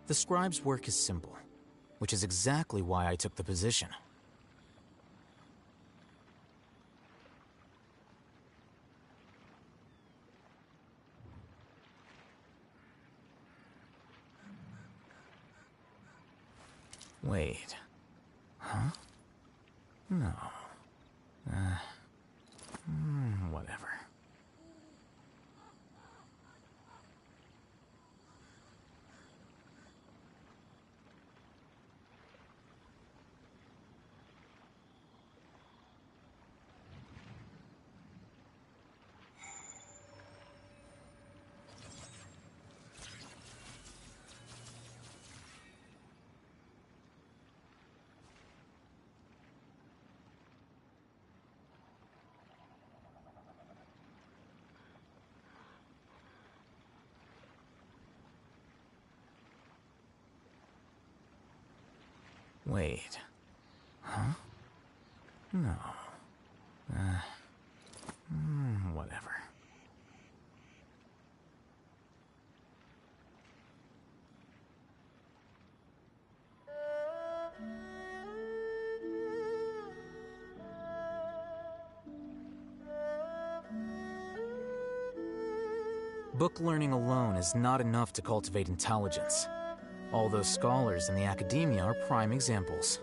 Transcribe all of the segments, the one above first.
The scribe's work is simple, which is exactly why I took the position. Wait. Huh? No. Whatever. Wait. Huh? No. Whatever. Book learning alone is not enough to cultivate intelligence. All those scholars in the academia are prime examples.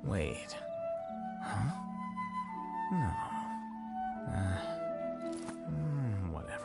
Wait. Huh? No. Whatever.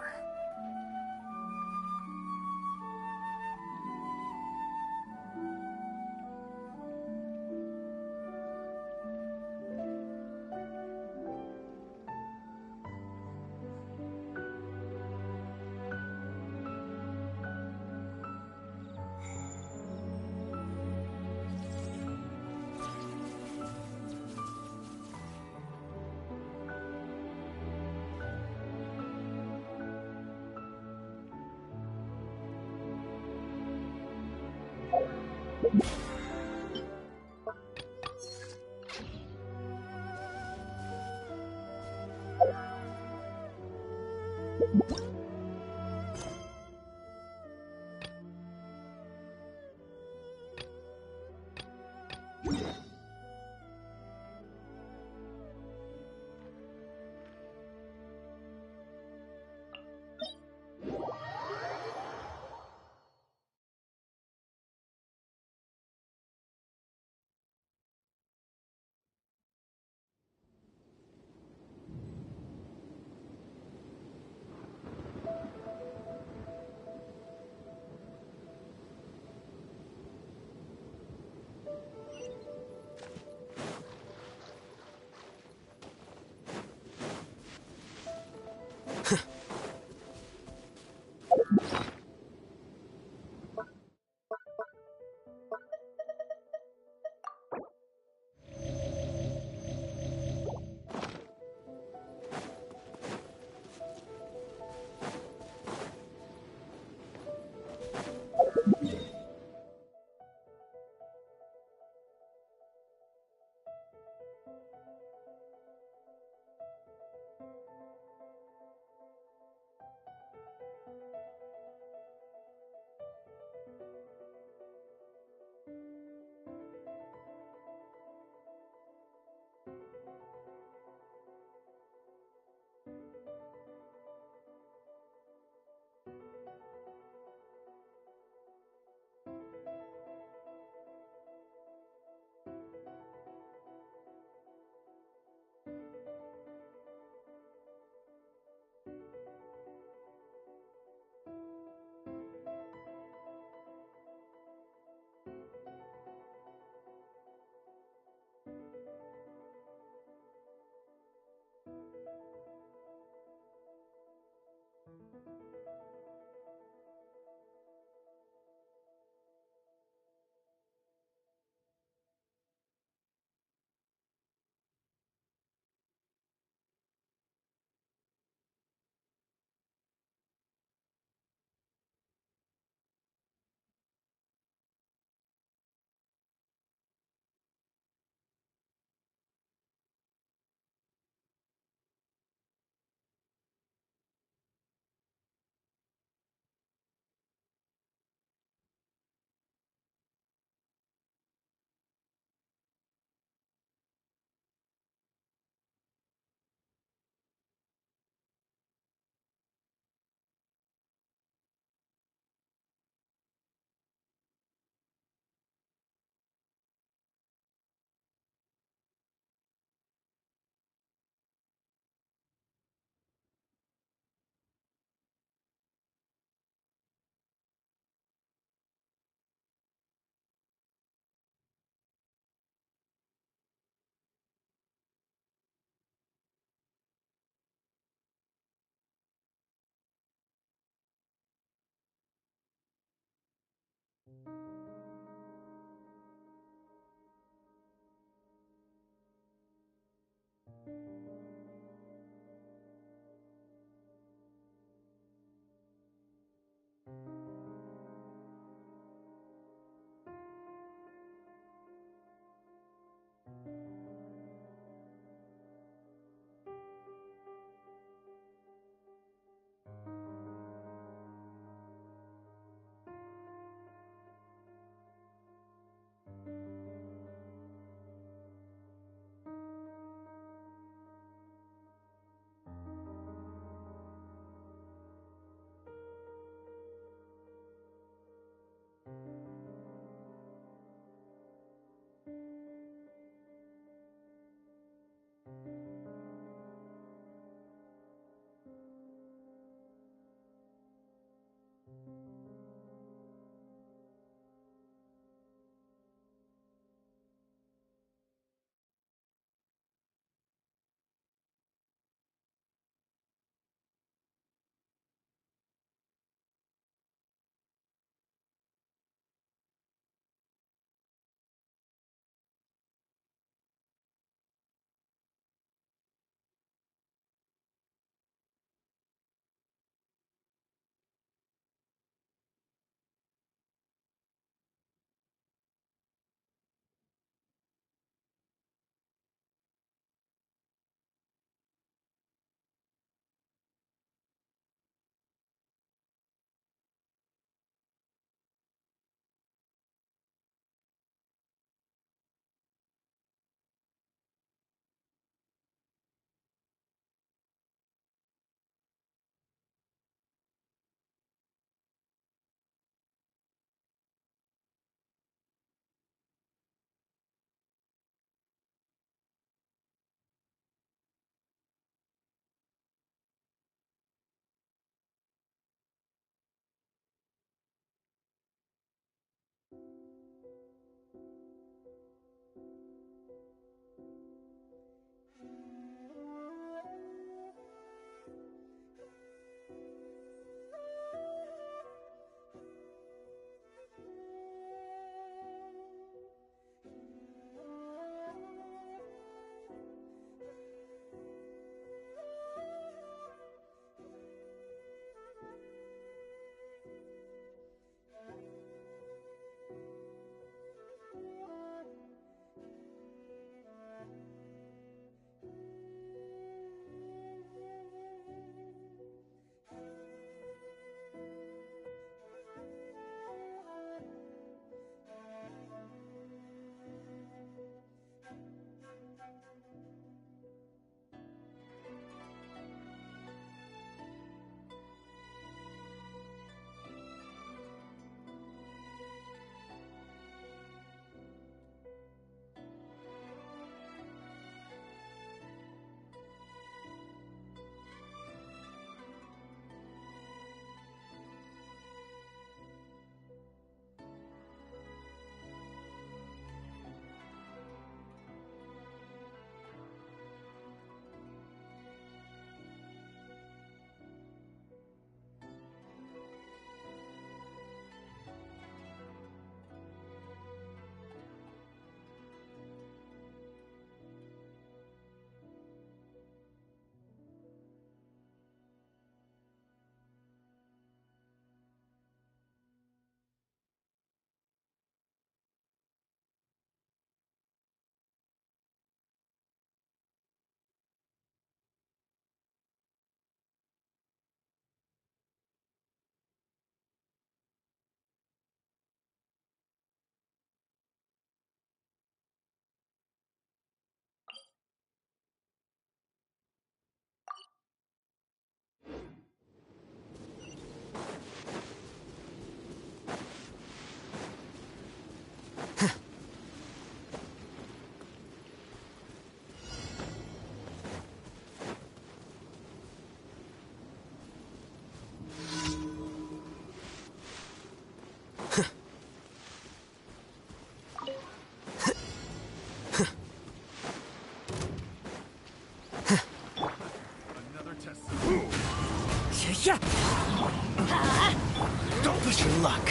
Don't push your luck.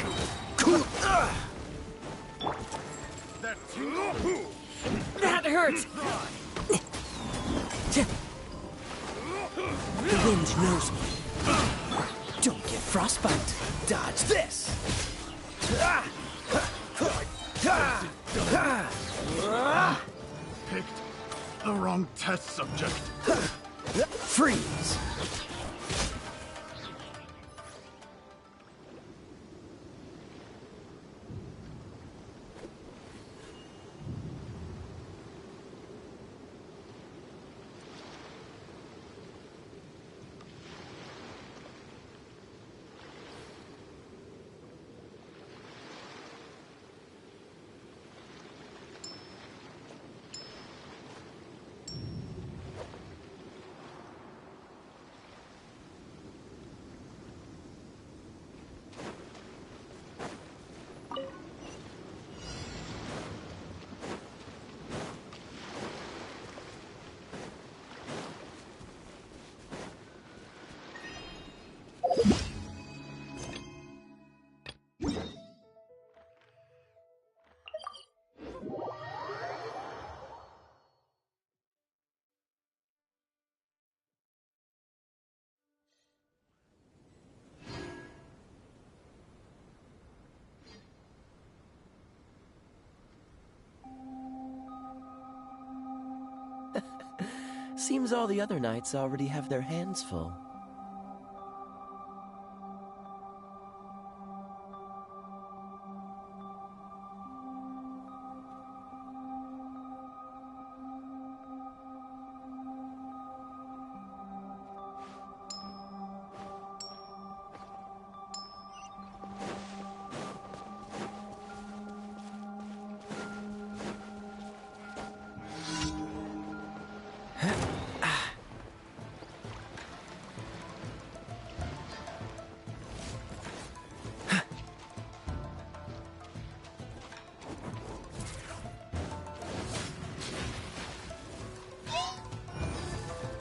That hurts! The wind knows me. Don't get frostbite. Dodge this. Picked the wrong test subject. Freeze. Seems all the other knights already have their hands full.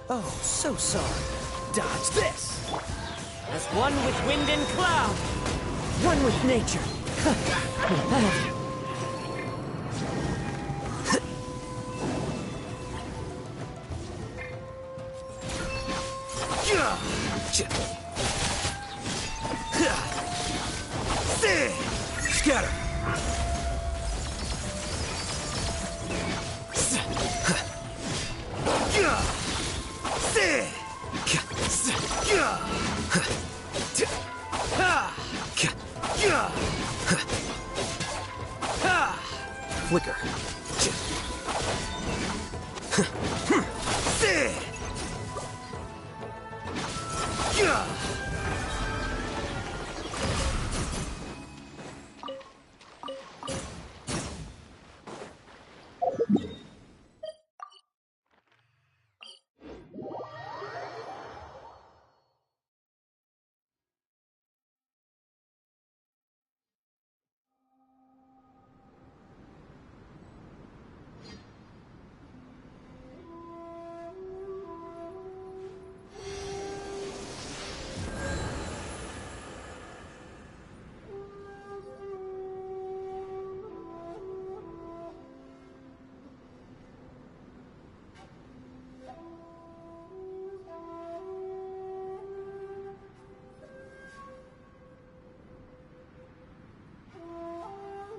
Oh, so sorry. Dodge this! As one with wind and cloud! One with nature! Scatter! Flicker.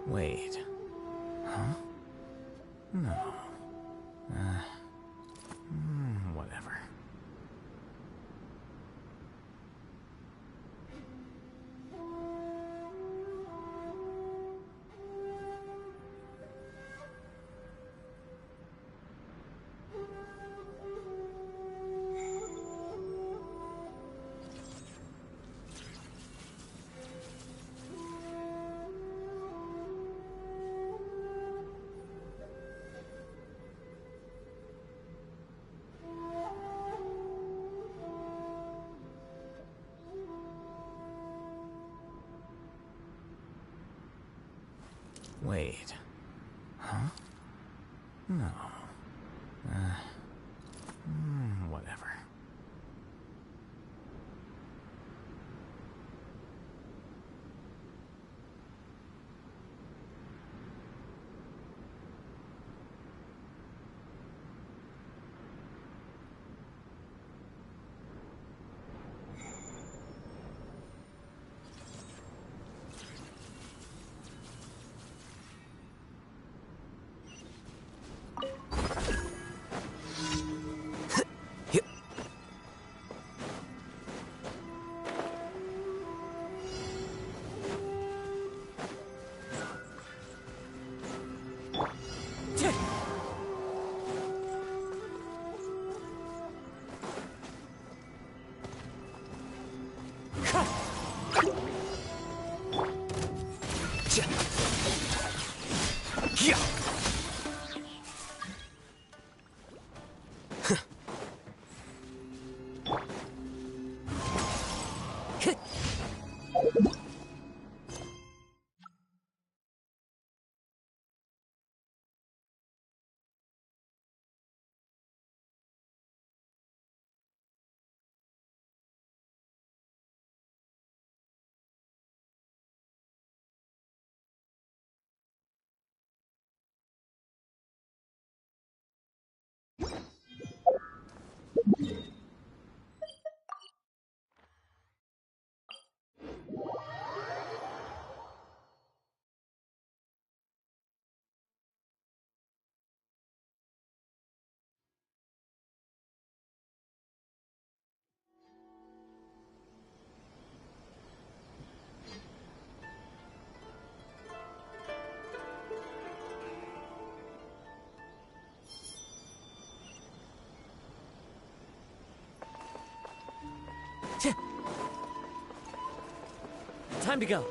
Wait. Huh? No. Whatever. Wait. Huh? No. Whatever. Time to go.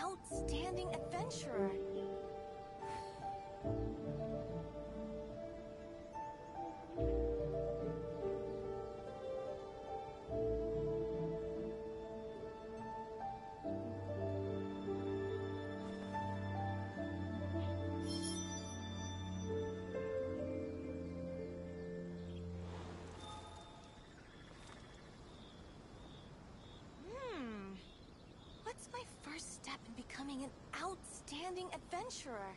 Outstanding adventurer. What's my first step in becoming an outstanding adventurer?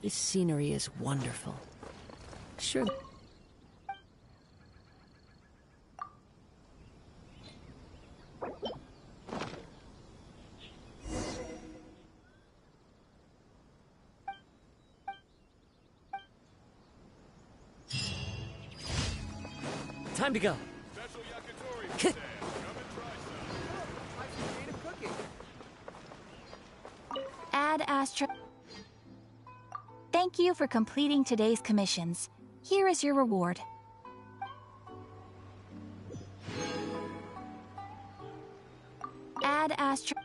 This scenery is wonderful. Sure. Time to go. Special yakitori stand. Come and try some. Add Astra. Thank you for completing today's commissions. Here is your reward. Add astro...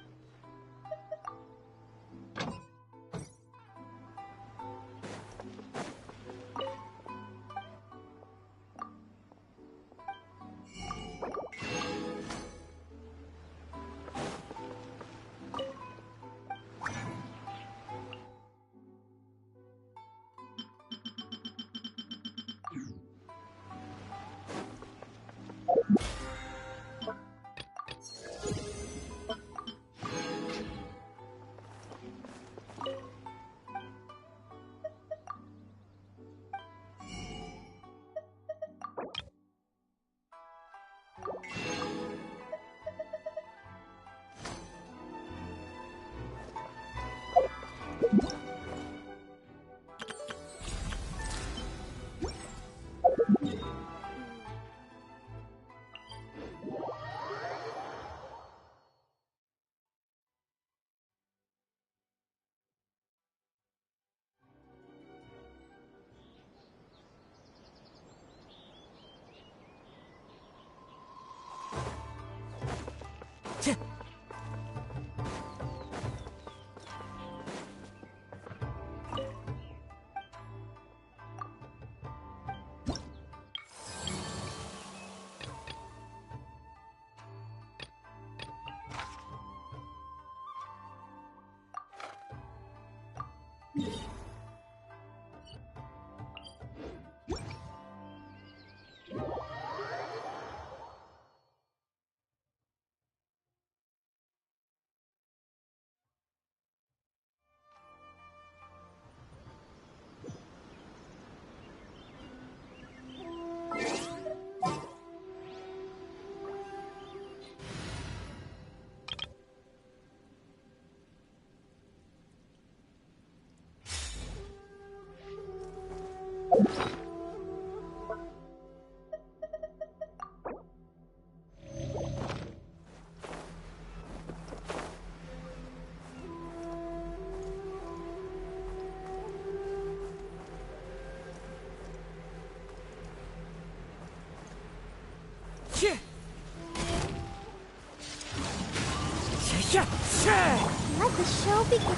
Let the show begin.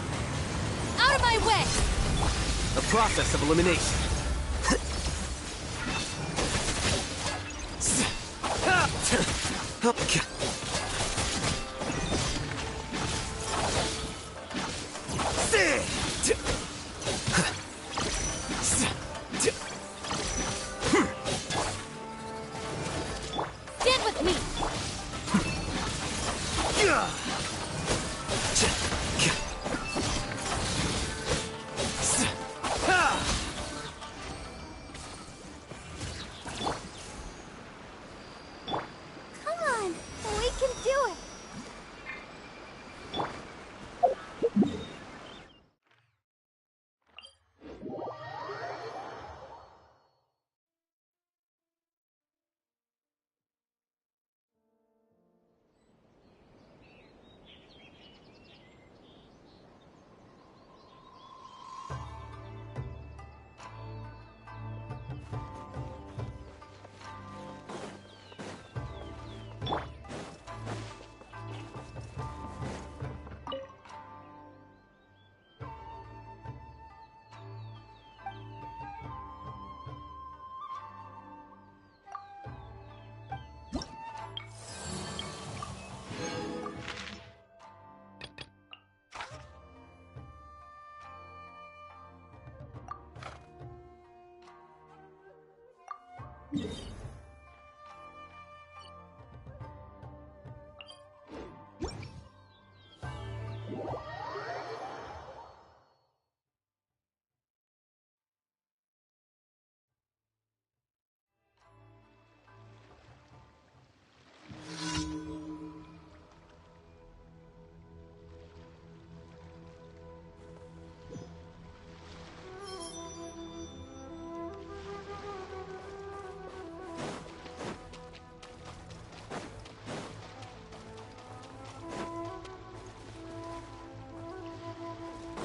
Out of my way! A process of elimination. Stand with me! Come on, we can do it!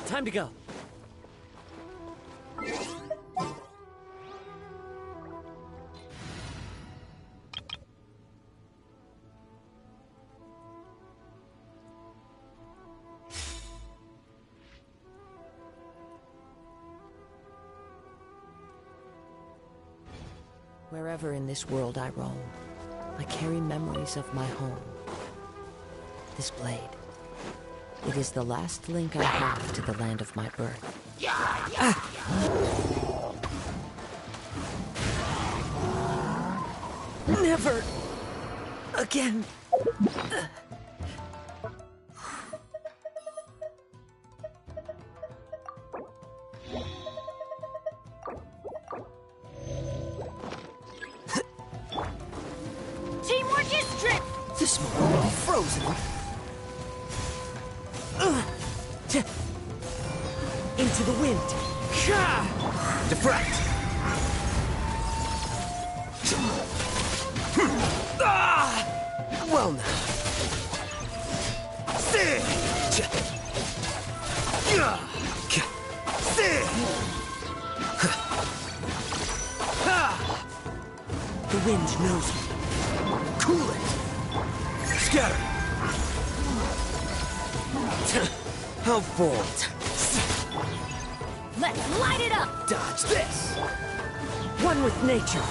Time to go. Wherever in this world I roam, I carry memories of my home. This blade, it is the last link I have to the land of my birth. Never again. Teamwork is strength! This moment will be frozen. Into the wind. Deflect. Well now. The wind knows me. Cool it. Scatter. How bold. Let's light it up! Dodge this. One with nature.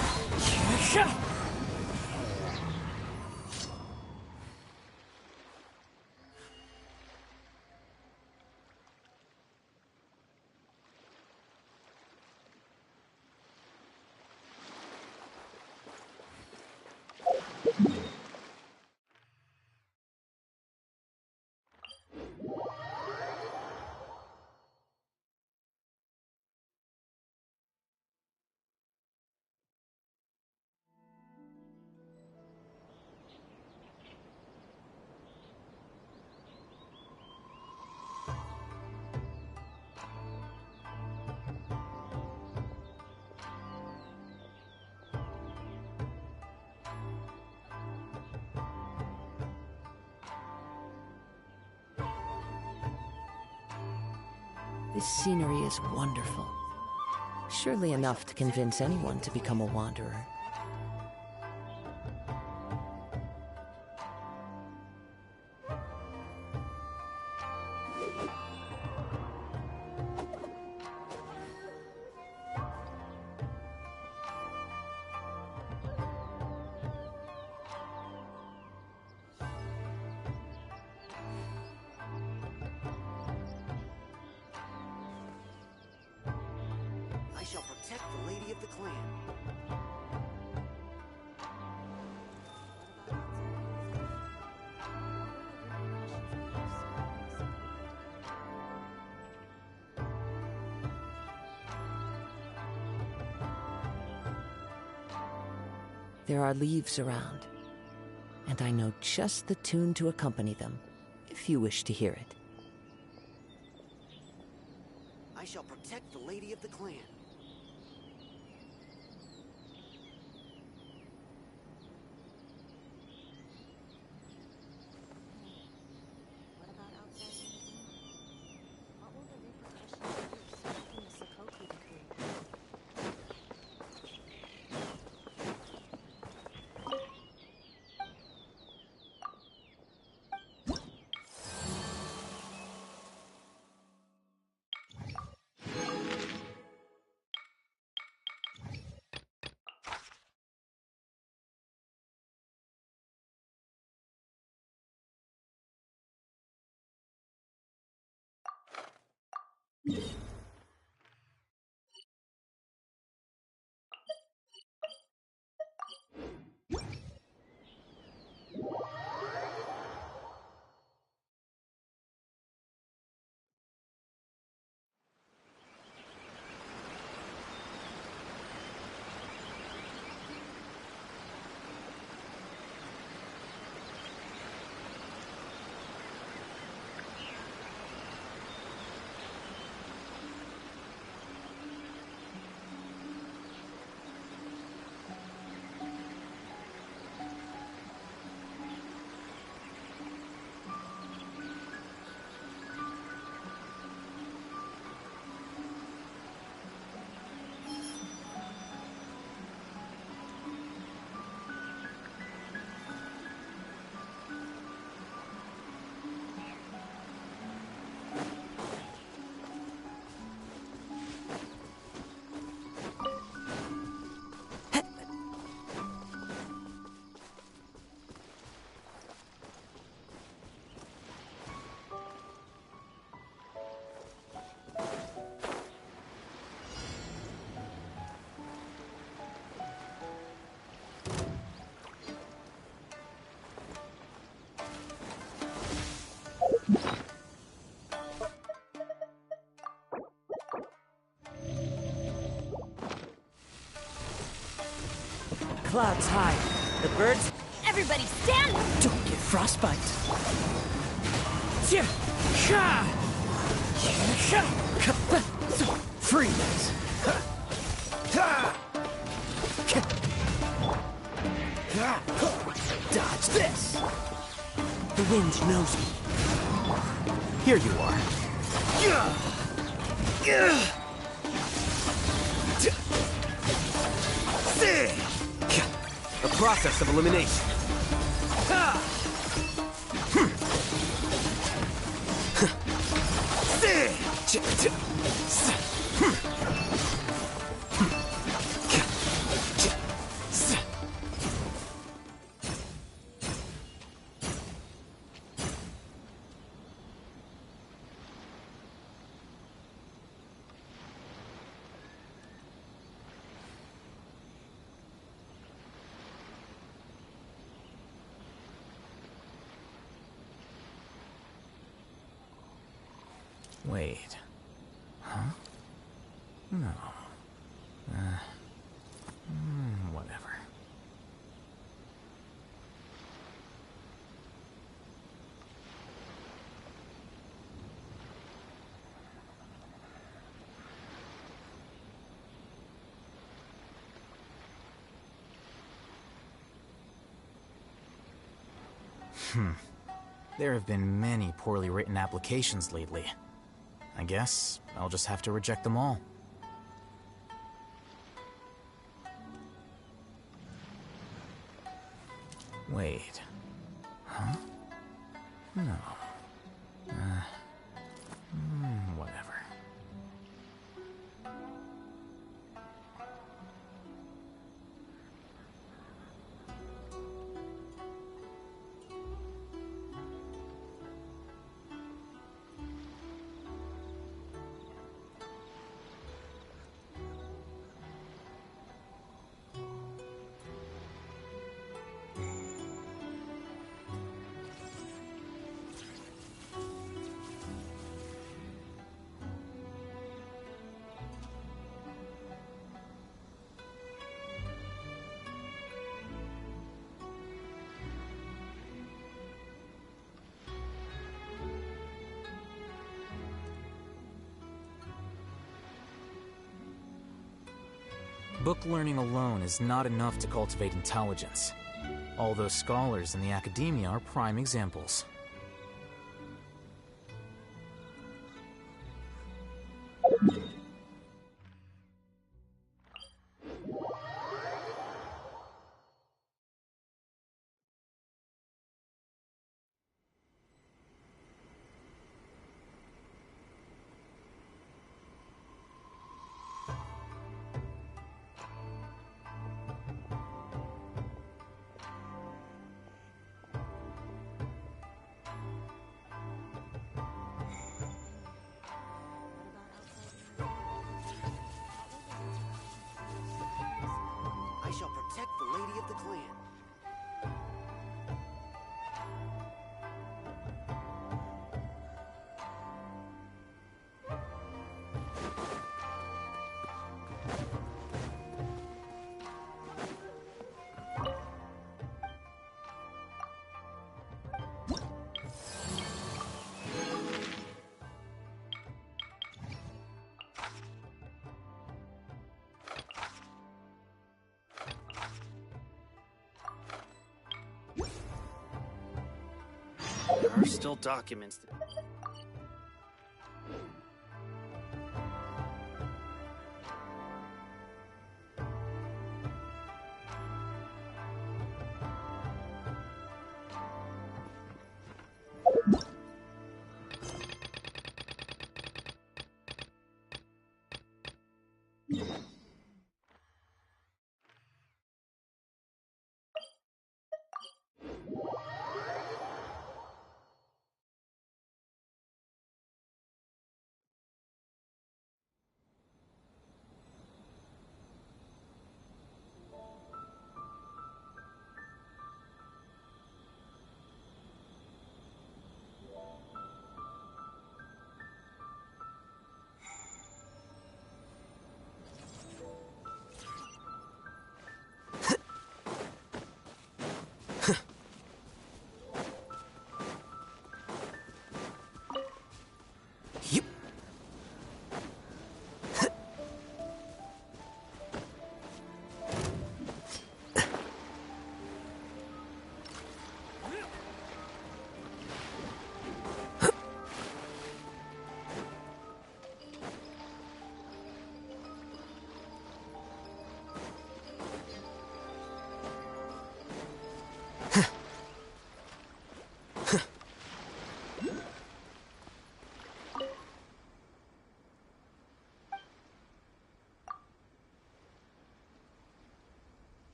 This scenery is wonderful. Surely enough to convince anyone to become a wanderer. I shall protect the lady of the clan. There are leaves around, and I know just the tune to accompany them, if you wish to hear it. I shall protect the lady of the clan. What about outside magazine? What will the repercussions be of striking the Sokoki decree? clouds high. The birds Everybody stand! don't get frostbite. Freeze! Dodge this! The wind knows me. Here you are. A process of elimination. Wait. Huh? No. Whatever. There have been many poorly written applications lately. I guess I'll just have to reject them all. Wait. Huh? No. Whatever. Book learning alone is not enough to cultivate intelligence. All those scholars in the academia are prime examples. I shall protect the lady of the clan. There are still documents that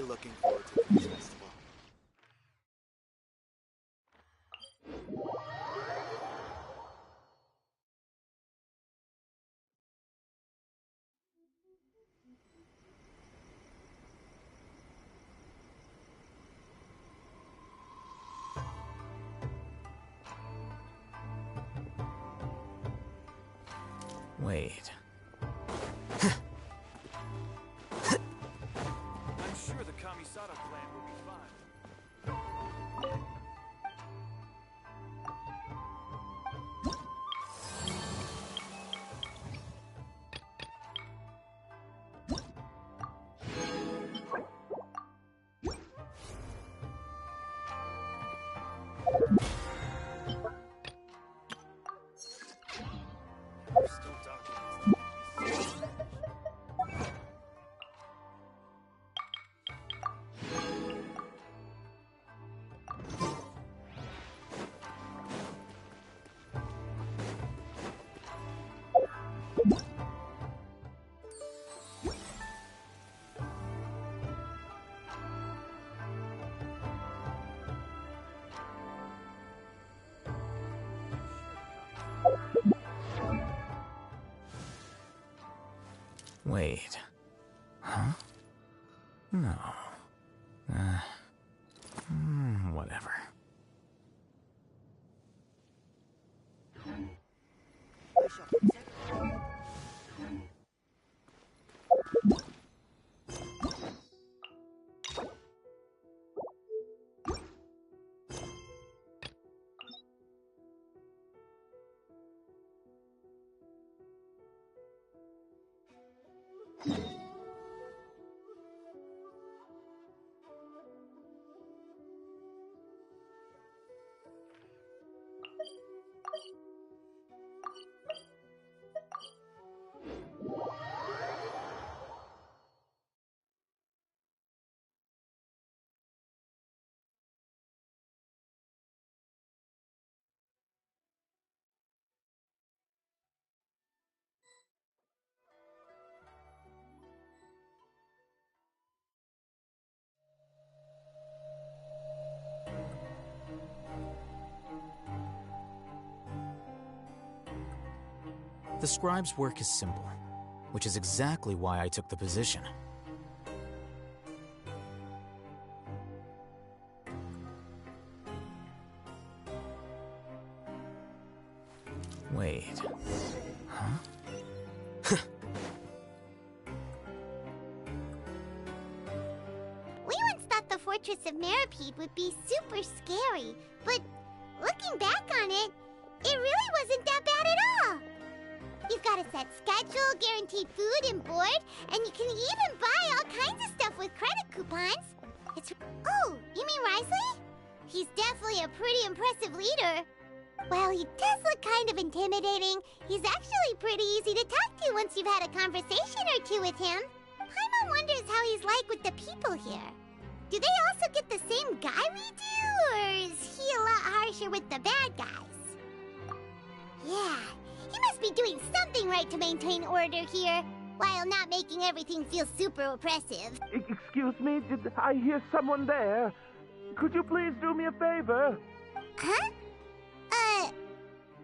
looking forward to this festival. Wait. I'm sure the Kamisada clan will be fine. There are still documents. Wait. Huh? No. Whatever. I shall protect The scribe's work is simple, which is exactly why I took the position. Wait. Huh? We once thought the Fortress of Meripede would be super scary, but looking back on it, it really wasn't that bad at all. You've got a set schedule, guaranteed food and board, and you can even buy all kinds of stuff with credit coupons. It's... Oh, you mean Risley? He's definitely a pretty impressive leader. Well, he does look kind of intimidating. He's actually pretty easy to talk to once you've had a conversation or two with him. Paimon wonders how he's like with the people here. Do they also get the same guy we do, or is he a lot harsher with the bad guys? Yeah, he must be doing something right to maintain order here, while not making everything feel super oppressive. Excuse me, did I hear someone there? Could you please do me a favor? Huh?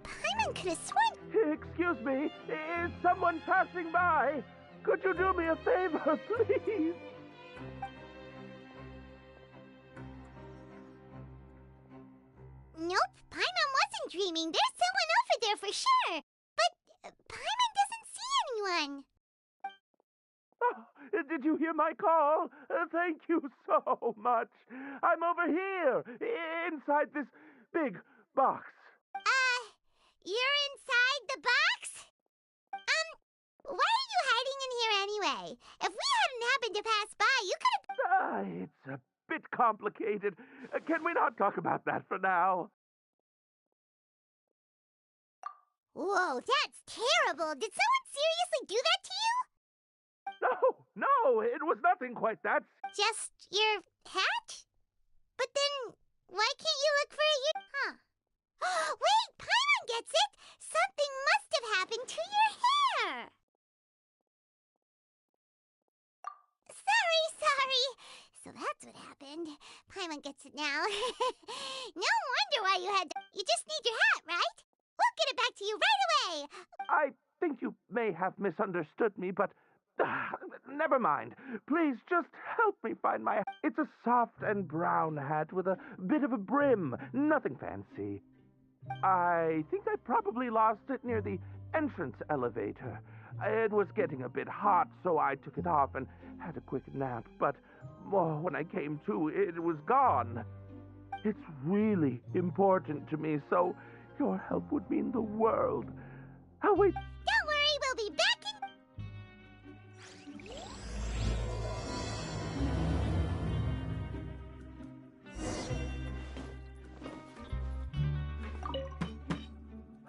Paimon could have sworn... Excuse me, is someone passing by? Could you do me a favor, please? Nope, Paimon wasn't dreaming. There's someone over there for sure. But Paimon doesn't see anyone. Oh, did you hear my call? Thank you so much. I'm over here, inside this big box. You're inside the box? Why are you hiding in here anyway? If we hadn't happened to pass by, you could have... It's a bit complicated. Can we not talk about that for now? Whoa, that's terrible. Did someone seriously do that to you? No, it was nothing quite that. Just your hat? But then, why can't you look for it? Huh. Wait, Paimon gets it! Something must have happened to your hair! Sorry. So that's what happened. Paimon gets it now. No wonder why you had to... You just need your hat, right? We'll get it back to you right away! I think you may have misunderstood me, but... never mind. Please just help me find my hat. It's a soft and brown hat with a bit of a brim. Nothing fancy. I think I probably lost it near the entrance elevator. It was getting a bit hot, so I took it off and had a quick nap. But when I came to, it was gone. It's really important to me, so your help would mean the world. Oh, wait. Don't worry, we'll be back in...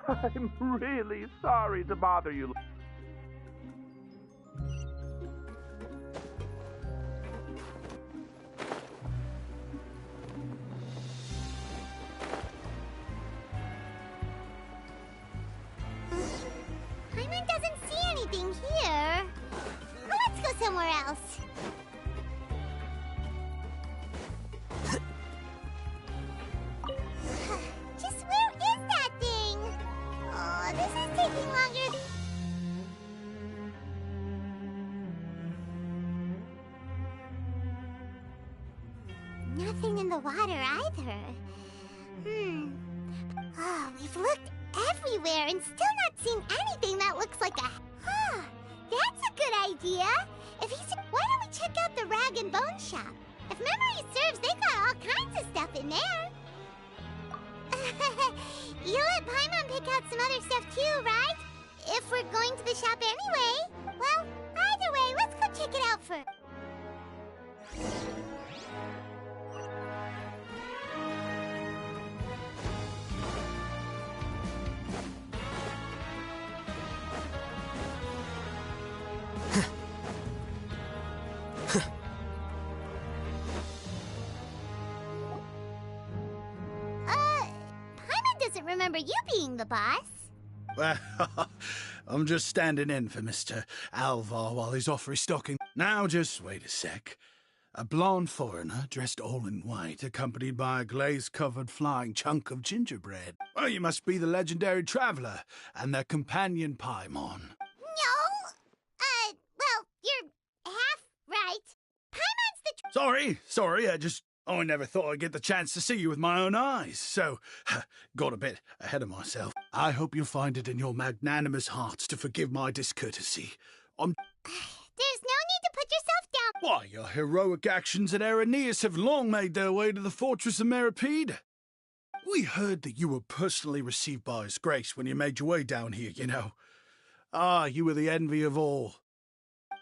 I'm really sorry to bother you. Paimon doesn't see anything here. Well, let's go somewhere else. Just where is that thing? Oh, this is taking longer. Nothing in the water either. Oh, we've looked everywhere and still not seen anything that looks like a... That's a good idea. If he's... Why don't we check out the Rag and Bone Shop? If memory serves, they got all kinds of stuff in there. You'll let Paimon pick out some other stuff too, right? If we're going to the shop anyway. Well, either way, let's go check it out first. Paimon doesn't remember you being the boss. Well, I'm just standing in for Mr. Alvar while he's off restocking. Now, just wait a sec. A blonde foreigner, dressed all in white, accompanied by a glaze-covered flying chunk of gingerbread. Well, you must be the legendary traveler and their companion Paimon. No! Well, you're half right. Paimon's the... Sorry, I never thought I'd get the chance to see you with my own eyes, so got a bit ahead of myself. I hope you'll find it in your magnanimous hearts to forgive my discourtesy. There's no need to put yourself down. Why, your heroic actions at Araneus have long made their way to the fortress of Meripede. We heard that you were personally received by His Grace when you made your way down here, you know. You were the envy of all.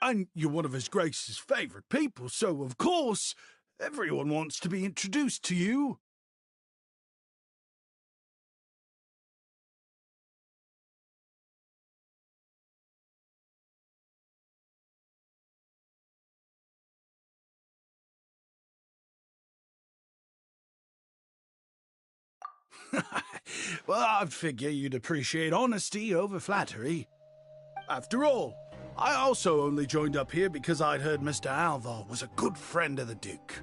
And you're one of His Grace's favourite people, so of course... everyone wants to be introduced to you. Well, I'd figure you'd appreciate honesty over flattery. After all, I also only joined up here because I'd heard Mr. Alvar was a good friend of the Duke.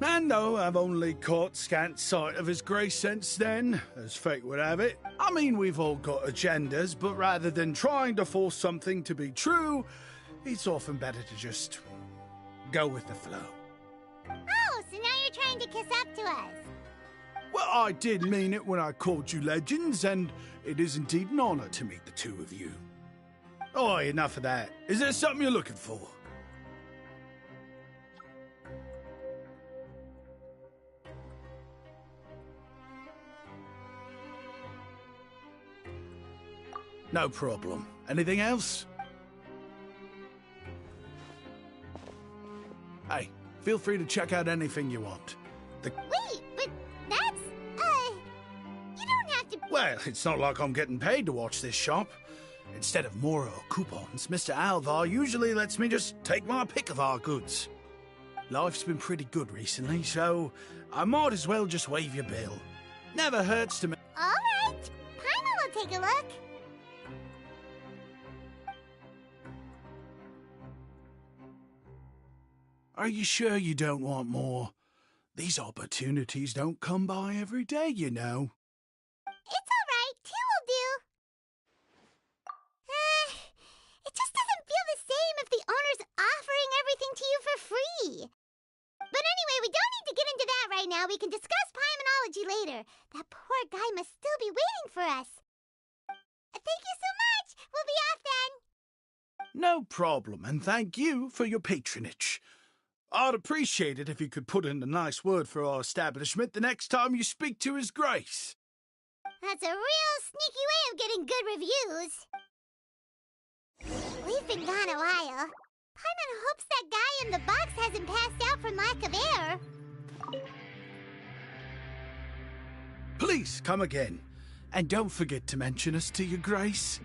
And though I've only caught scant sight of His Grace since then, as fate would have it, I mean, we've all got agendas, but rather than trying to force something to be true, it's often better to just go with the flow. Oh, so now you're trying to kiss up to us. Well, I did mean it when I called you legends, and it is indeed an honor to meet the two of you. Oh, enough of that. Is there something you're looking for? No problem. Anything else? Hey, feel free to check out anything you want. Wait, but that's... you don't have to... Well, it's not like I'm getting paid to watch this shop. Instead of more or coupons, Mr. Alvar usually lets me just take my pick of our goods. Life's been pretty good recently, so I might as well just waive your bill. Never hurts to me. All right. Paimon will take a look. Are you sure you don't want more? These opportunities don't come by every day, you know. It's all right. 2 will do. It just doesn't feel the same if the owner's offering everything to you for free. But anyway, we don't need to get into that right now. We can discuss Paimonology later. That poor guy must still be waiting for us. Thank you so much. We'll be off then. No problem, and thank you for your patronage. I'd appreciate it if you could put in a nice word for our establishment the next time you speak to His Grace. That's a real sneaky way of getting good reviews. We've been gone a while. Paimon hopes that guy in the box hasn't passed out from lack of air. Please come again, and don't forget to mention us to Your Grace.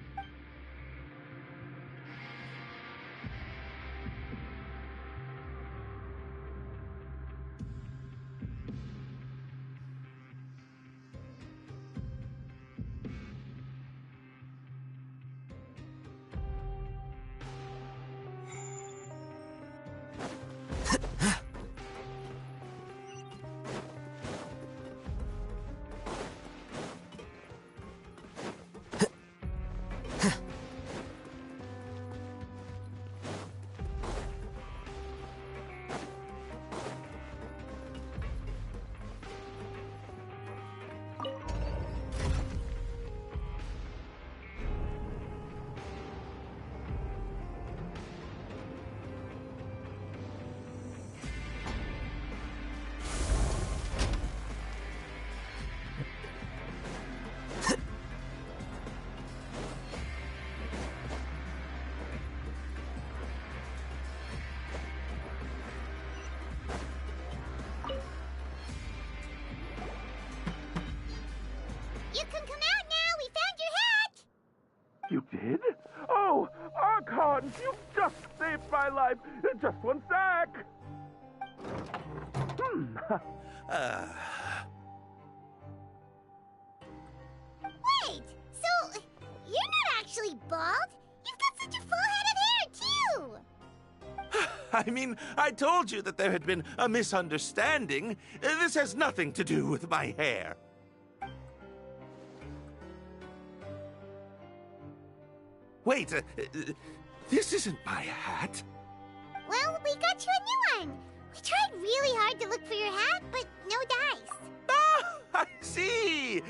You can come out now. We found your hat. You did? Oh, Archon, you just saved my life. Just one sec. Wait, so you're not actually bald? You've got such a full head of hair, too. I mean, I told you that there had been a misunderstanding. This has nothing to do with my hair. Wait, this isn't my hat. Well, we got you a new one. We tried really hard to look for your hat, but no dice. Ah, I see.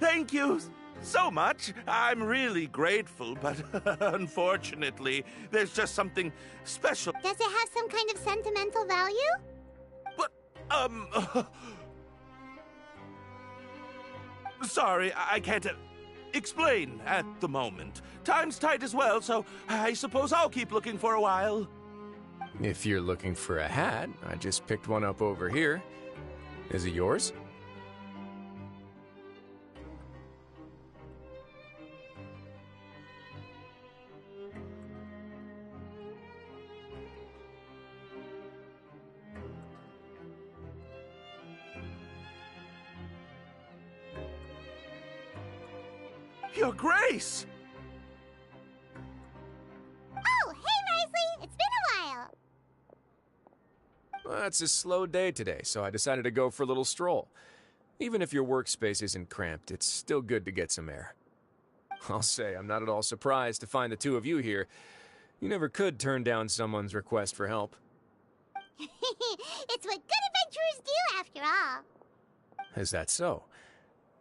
Thank you so much. I'm really grateful, but unfortunately, there's just something special. Does it have some kind of sentimental value? But, sorry, I can't explain at the moment. Time's tight as well, so I suppose I'll keep looking for a while. If you're looking for a hat, I just picked one up over here. Is it yours? Your Grace! Oh, hey, Risley! It's been a while. Well, it's a slow day today, so I decided to go for a little stroll. Even if your workspace isn't cramped, it's still good to get some air. I'll say, I'm not at all surprised to find the two of you here. You never could turn down someone's request for help. It's what good adventurers do, after all. Is that so?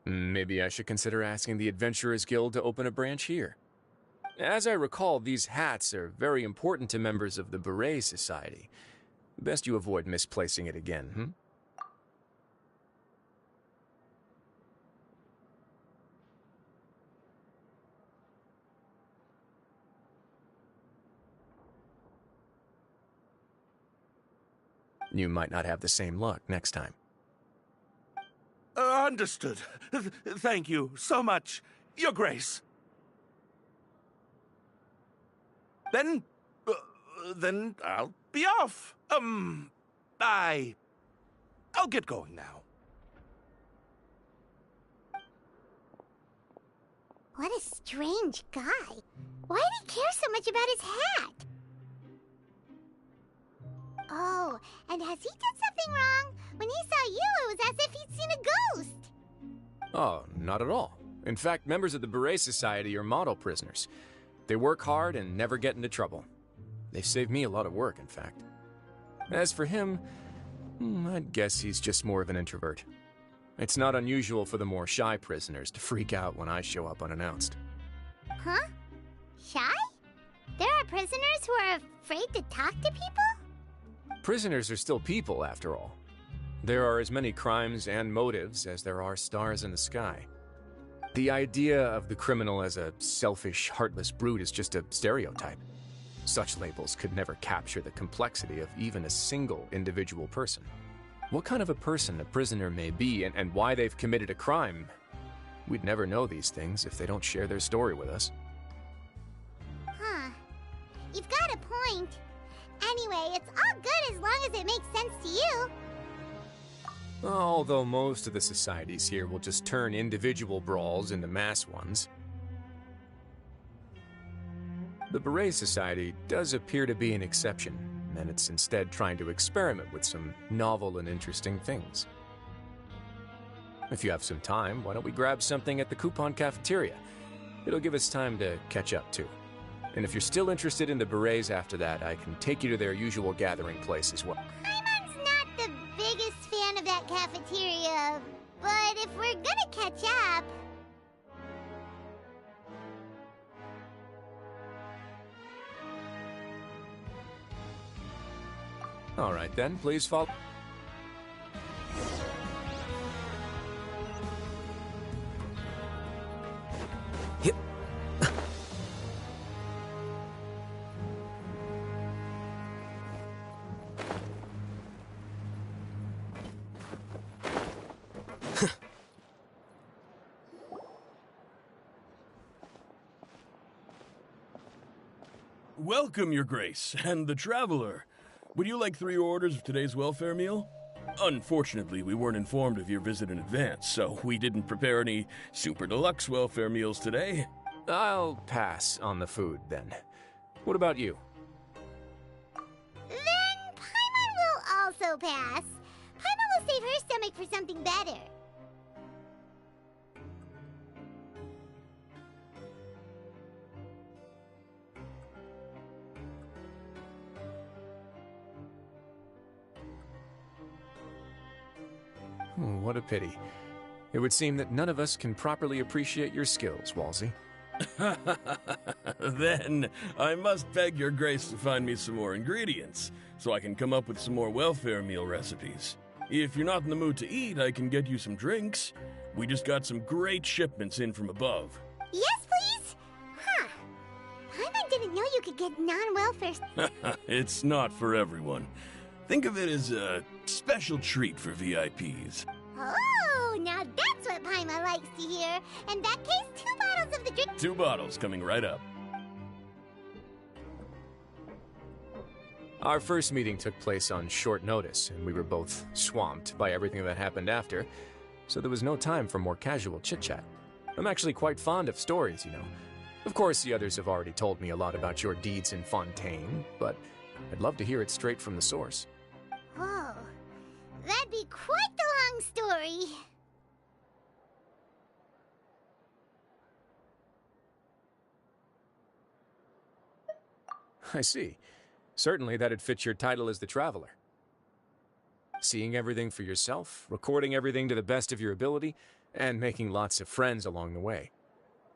Maybe I should consider asking the Adventurers Guild to open a branch here. As I recall, these hats are very important to members of the Beret Society. Best you avoid misplacing it again, You might not have the same luck next time. Understood. Thank you so much, Your Grace. Then I'll be off. I'll get going now. What a strange guy. Why did he care so much about his hat? Oh, and has he done something wrong? When he saw you, it was as if he'd seen a ghost. Oh, not at all. In fact, members of the Beret Society are model prisoners. They work hard and never get into trouble. They've saved me a lot of work, in fact. As for him, I'd guess he's just more of an introvert. It's not unusual for the more shy prisoners to freak out when I show up unannounced. Huh? Shy? There are prisoners who are afraid to talk to people? Prisoners are still people, after all. There are as many crimes and motives as there are stars in the sky. The idea of the criminal as a selfish, heartless brute is just a stereotype. Such labels could never capture the complexity of even a single individual person. What kind of a person a prisoner may be and why they've committed a crime, we'd never know these things if they don't share their story with us. Huh. You've got a point. Anyway, it's all good as long as it makes sense to you. Although most of the societies here will just turn individual brawls into mass ones. The Beret Society does appear to be an exception, and it's instead trying to experiment with some novel and interesting things. If you have some time, why don't we grab something at the Coupon Cafeteria? It'll give us time to catch up, too. And if you're still interested in the Berets after that, I can take you to their usual gathering place as well. Paimon's not the biggest fan of that cafeteria, but if we're gonna catch up... All right then, please follow. Yep. Welcome, Your Grace, and the Traveler. Would you like 3 orders of today's welfare meal? Unfortunately, we weren't informed of your visit in advance, so we didn't prepare any super deluxe welfare meals today. I'll pass on the food, then. What about you? Then Paimon will also pass. Paimon will save her stomach for something better. What a pity. It would seem that none of us can properly appreciate your skills, Walsey. Then I must beg Your Grace to find me some more ingredients, so I can come up with some more welfare meal recipes. If you're not in the mood to eat, I can get you some drinks. We just got some great shipments in from above. Yes, please? Huh. Paimon didn't know you could get non-welfare... It's not for everyone. Think of it as a special treat for VIPs. Oh, now that's what Paimon likes to hear. In that case, 2 bottles of the drink... 2 bottles coming right up. Our first meeting took place on short notice, and we were both swamped by everything that happened after, so there was no time for more casual chit-chat. I'm actually quite fond of stories, you know. Of course, the others have already told me a lot about your deeds in Fontaine, but I'd love to hear it straight from the source. Whoa. That'd be quite the long story. I see. Certainly that'd fit your title as the Traveler. Seeing everything for yourself, recording everything to the best of your ability, and making lots of friends along the way.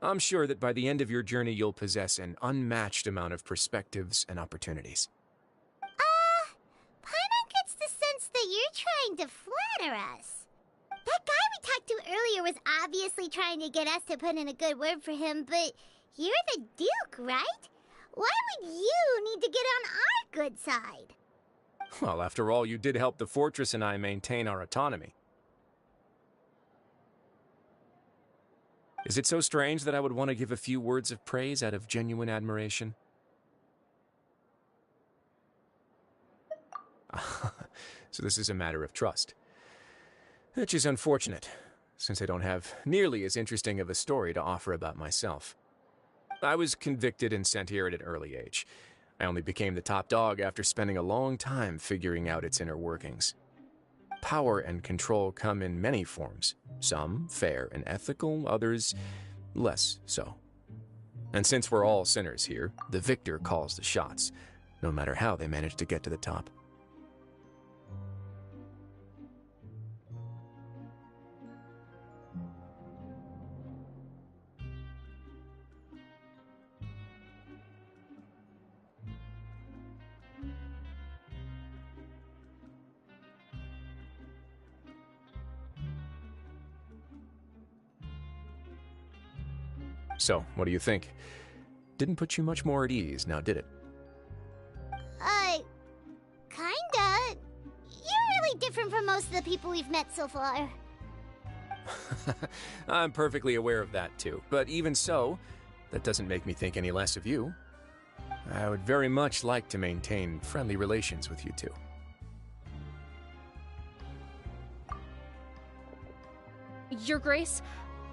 I'm sure that by the end of your journey you'll possess an unmatched amount of perspectives and opportunities. Paimon gets the sense that you're trying to flatter us. That guy we talked to earlier was obviously trying to get us to put in a good word for him, but you're the Duke, right? Why would you need to get on our good side? Well, after all, you did help the Fortress and I maintain our autonomy. Is it so strange that I would want to give a few words of praise out of genuine admiration? so this is a matter of trust. Which is unfortunate, since I don't have nearly as interesting of a story to offer about myself. I was convicted and sent here at an early age. I only became the top dog after spending a long time figuring out its inner workings. Power and control come in many forms, some fair and ethical, others less so. And since we're all sinners here, the victor calls the shots, no matter how they manage to get to the top. So, what do you think? Didn't put you much more at ease, now did it? Kinda. You're really different from most of the people we've met so far. I'm perfectly aware of that too, but even so, that doesn't make me think any less of you. I would very much like to maintain friendly relations with you two. Your Grace,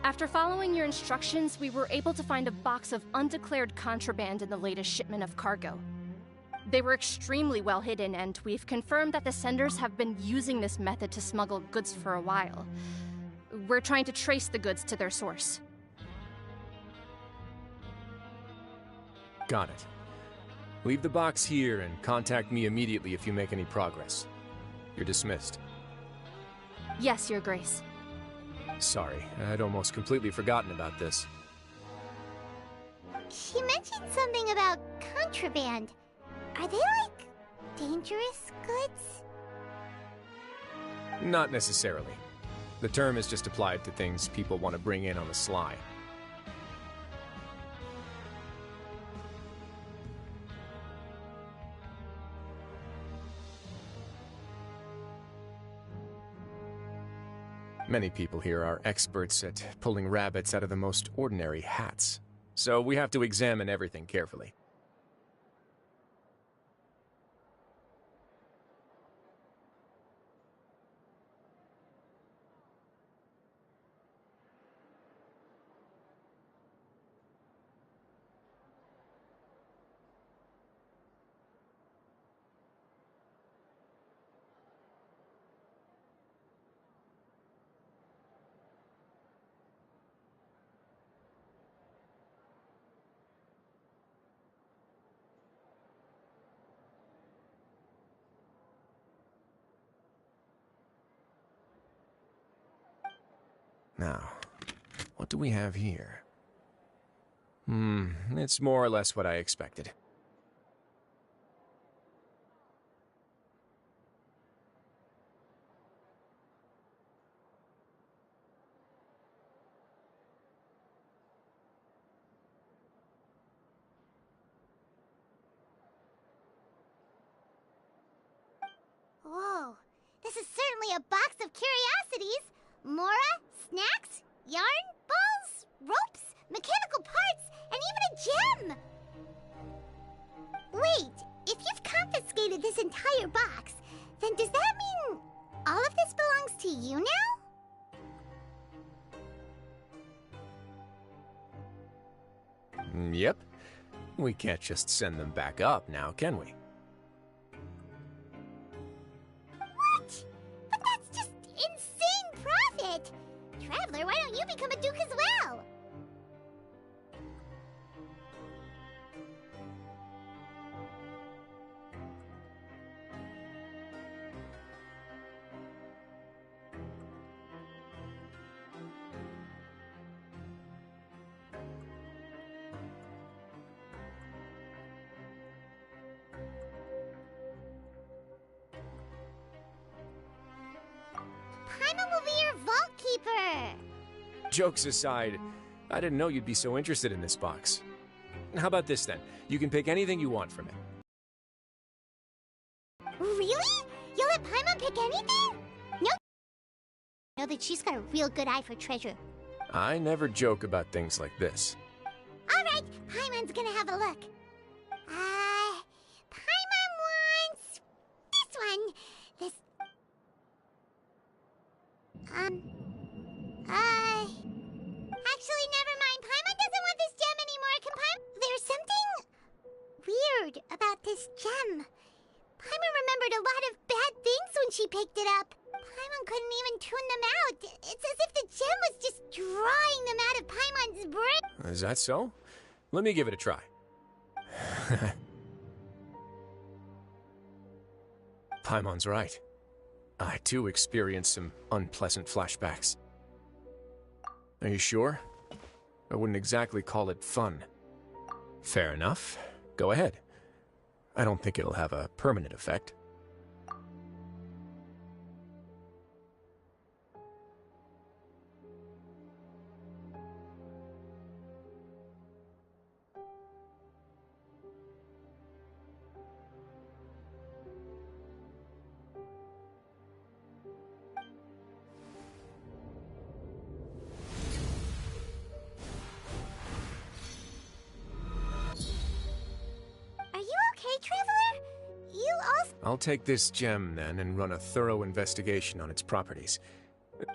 after following your instructions, we were able to find a box of undeclared contraband in the latest shipment of cargo. They were extremely well hidden, and we've confirmed that the senders have been using this method to smuggle goods for a while. We're trying to trace the goods to their source. Got it. Leave the box here and contact me immediately if you make any progress. You're dismissed. Yes, Your Grace. Sorry, I'd almost completely forgotten about this. She mentioned something about contraband. Are they, like, dangerous goods? Not necessarily. The term is just applied to things people want to bring in on the sly. Many people here are experts at pulling rabbits out of the most ordinary hats, so we have to examine everything carefully. Now, what do we have here? It's more or less what I expected. Whoa, this is certainly a box of curiosities. Mora, snacks, yarn, balls, ropes, mechanical parts, and even a gem! Wait, if you've confiscated this entire box, then does that mean all of this belongs to you now? Yep. We can't just send them back up now, can we? What? But that's just insane profit! Traveler, why don't you become a duke as well? Paimon will be your vault keeper! Jokes aside, I didn't know you'd be so interested in this box. How about this then? You can pick anything you want from it. Really? You'll let Paimon pick anything? No. Know that she's got a real good eye for treasure. I never joke about things like this. Alright, Paimon's gonna have a look. Paimon wants this one. This Actually, never mind. Paimon doesn't want this gem anymore. Can Paimon... There's something weird about this gem. Paimon remembered a lot of bad things when she picked it up. Paimon couldn't even tune them out. It's as if the gem was just drawing them out of Paimon's brain. Is that so? Let me give it a try. Paimon's right. I too experienced some unpleasant flashbacks. Are you sure? I wouldn't exactly call it fun. Fair enough. Go ahead. I don't think it'll have a permanent effect. I'll take this gem, then, and run a thorough investigation on its properties. Then...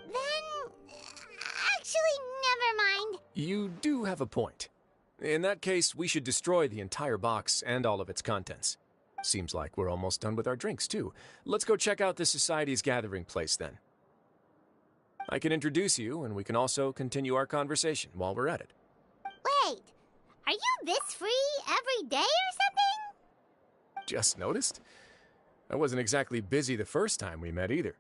actually, never mind. You do have a point. In that case, we should destroy the entire box and all of its contents. Seems like we're almost done with our drinks, too. Let's go check out the Society's gathering place, then. I can introduce you, and we can also continue our conversation while we're at it. Wait, are you this free every day or something? Just noticed? I wasn't exactly busy the first time we met either.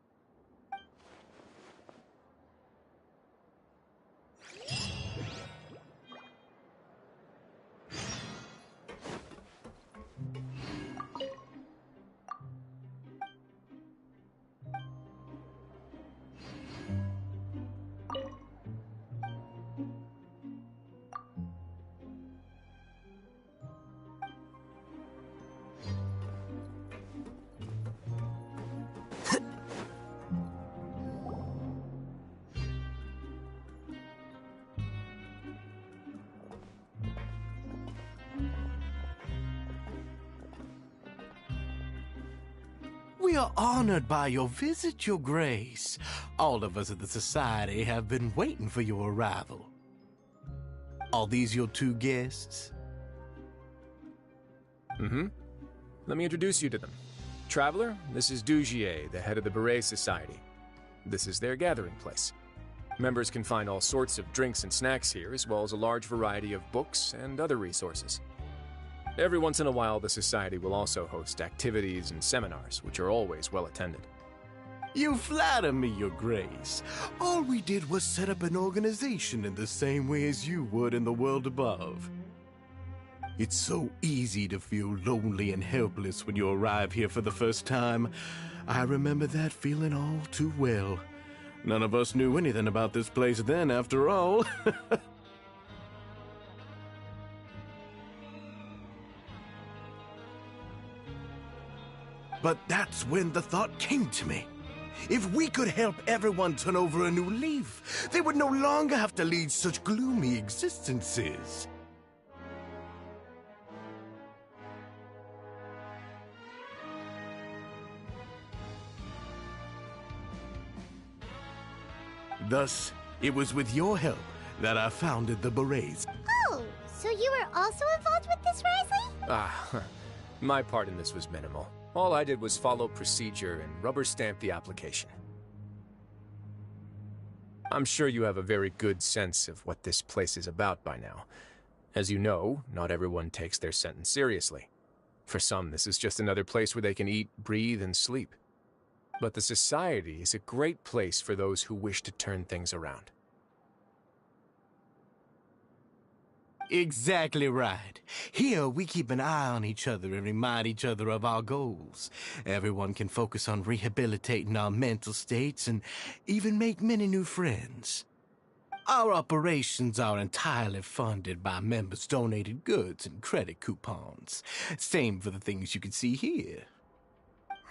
We are honored by your visit, Your Grace. All of us at the Society have been waiting for your arrival. Are these your two guests? Mm-hmm. Let me introduce you to them. Traveler, this is Dugier, the head of the Beret Society. This is their gathering place. Members can find all sorts of drinks and snacks here, as well as a large variety of books and other resources. Every once in a while, the Society will also host activities and seminars, which are always well attended. You flatter me, Your Grace. All we did was set up an organization in the same way as you would in the world above. It's so easy to feel lonely and helpless when you arrive here for the first time. I remember that feeling all too well. None of us knew anything about this place then, after all. But that's when the thought came to me. If we could help everyone turn over a new leaf, they would no longer have to lead such gloomy existences. Thus, it was with your help that I founded the Berets. Oh, so you were also involved with this, Risley? My part in this was minimal. All I did was follow procedure and rubber stamp the application. I'm sure you have a very good sense of what this place is about by now. As you know, not everyone takes their sentence seriously. For some, this is just another place where they can eat, breathe, and sleep. But the Society is a great place for those who wish to turn things around. Exactly right. Here, we keep an eye on each other and remind each other of our goals. Everyone can focus on rehabilitating our mental states and even make many new friends. Our operations are entirely funded by members' donated goods and credit coupons. Same for the things you can see here.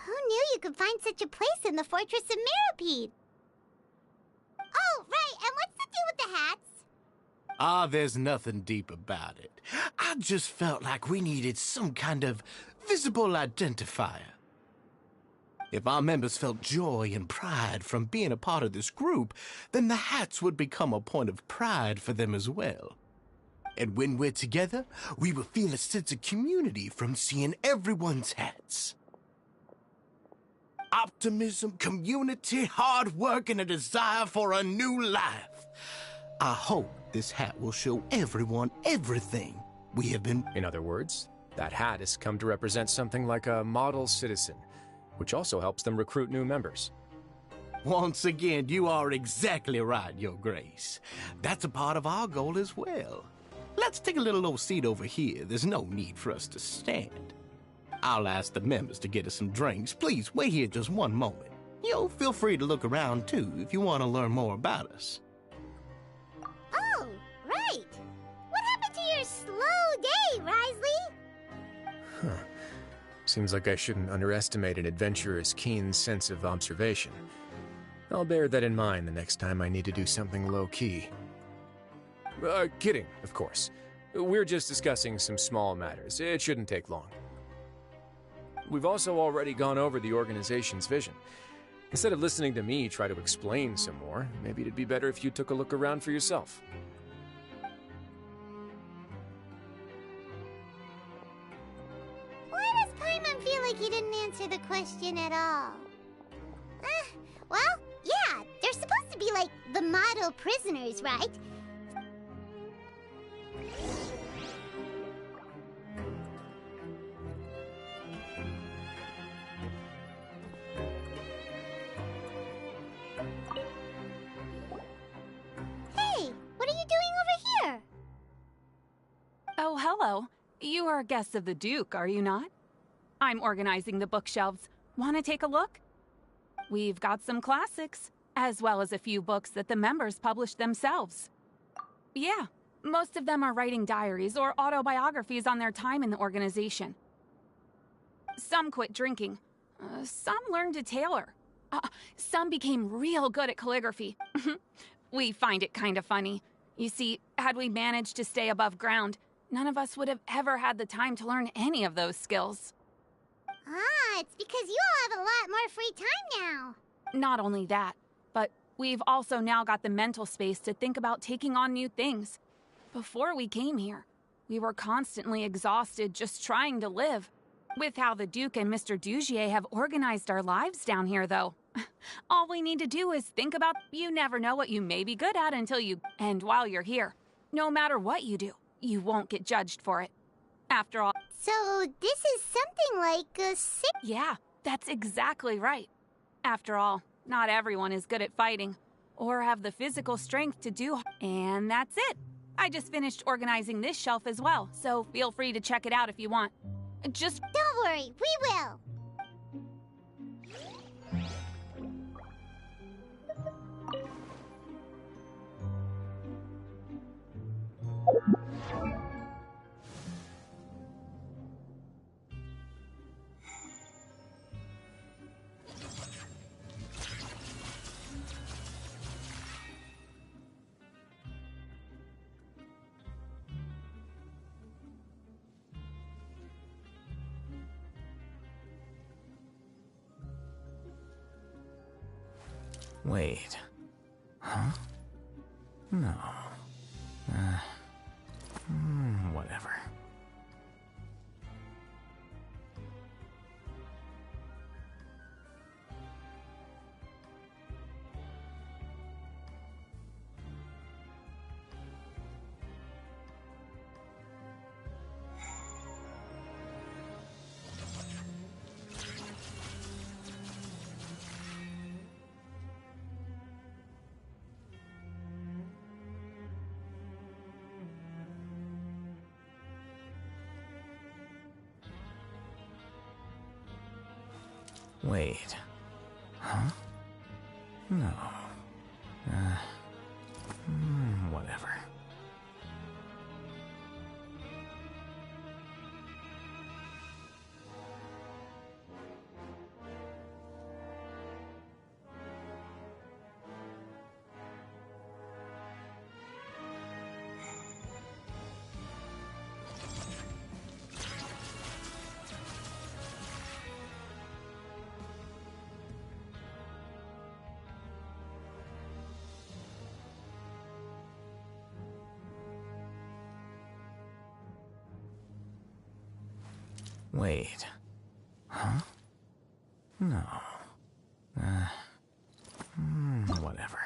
Who knew you could find such a place in the Fortress of Meropide? Oh, right, and what's the deal with the hats? There's nothing deep about it. I just felt like we needed some kind of visible identifier. If our members felt joy and pride from being a part of this group, then the hats would become a point of pride for them as well. And when we're together, we will feel a sense of community from seeing everyone's hats. Optimism, community, hard work, and a desire for a new life. I hope this hat will show everyone everything we have been. In other words, that hat has come to represent something like a model citizen, which also helps them recruit new members. Once again, you are exactly right, Your Grace. That's a part of our goal as well. Let's take a little old seat over here. There's no need for us to stand. I'll ask the members to get us some drinks. Please wait here just one moment. Feel free to look around too if you want to learn more about us. Oh, right. What happened to your slow day, Wrisley? Huh. Seems like I shouldn't underestimate an adventurer's keen sense of observation. I'll bear that in mind the next time I need to do something low-key. Kidding, of course. We're just discussing some small matters. It shouldn't take long. We've also already gone over the organization's vision. Instead of listening to me try to explain some more, maybe it'd be better if you took a look around for yourself. Why does Paimon feel like he didn't answer the question at all? Well, yeah, they're supposed to be like the model prisoners, right? Hey, what are you doing over here? Oh, hello. You are guests of the Duke, are you not? I'm organizing the bookshelves. Want to take a look? We've got some classics, as well as a few books that the members publish themselves. Yeah, most of them are writing diaries or autobiographies on their time in the organization. Some quit drinking. Some learned to tailor. Some became real good at calligraphy. We find it kind of funny. You see, had we managed to stay above ground, none of us would have ever had the time to learn any of those skills. It's because you all have a lot more free time now. Not only that, but we've also now got the mental space to think about taking on new things. Before we came here, we were constantly exhausted just trying to live. With how the Duke and Mr. Dugier have organized our lives down here, though. All we need to do is think about you never know what you may be good at until you... And while you're here, no matter what you do, you won't get judged for it. After all... So this is something like a sick... Yeah, that's exactly right. After all, not everyone is good at fighting, or have the physical strength to do... And that's it. I just finished organizing this shelf as well, so feel free to check it out if you want. Just... Don't worry, we will. Wait. Huh? No. Whatever. Wait. Huh? No. Whatever. Wait. Huh? No. Whatever.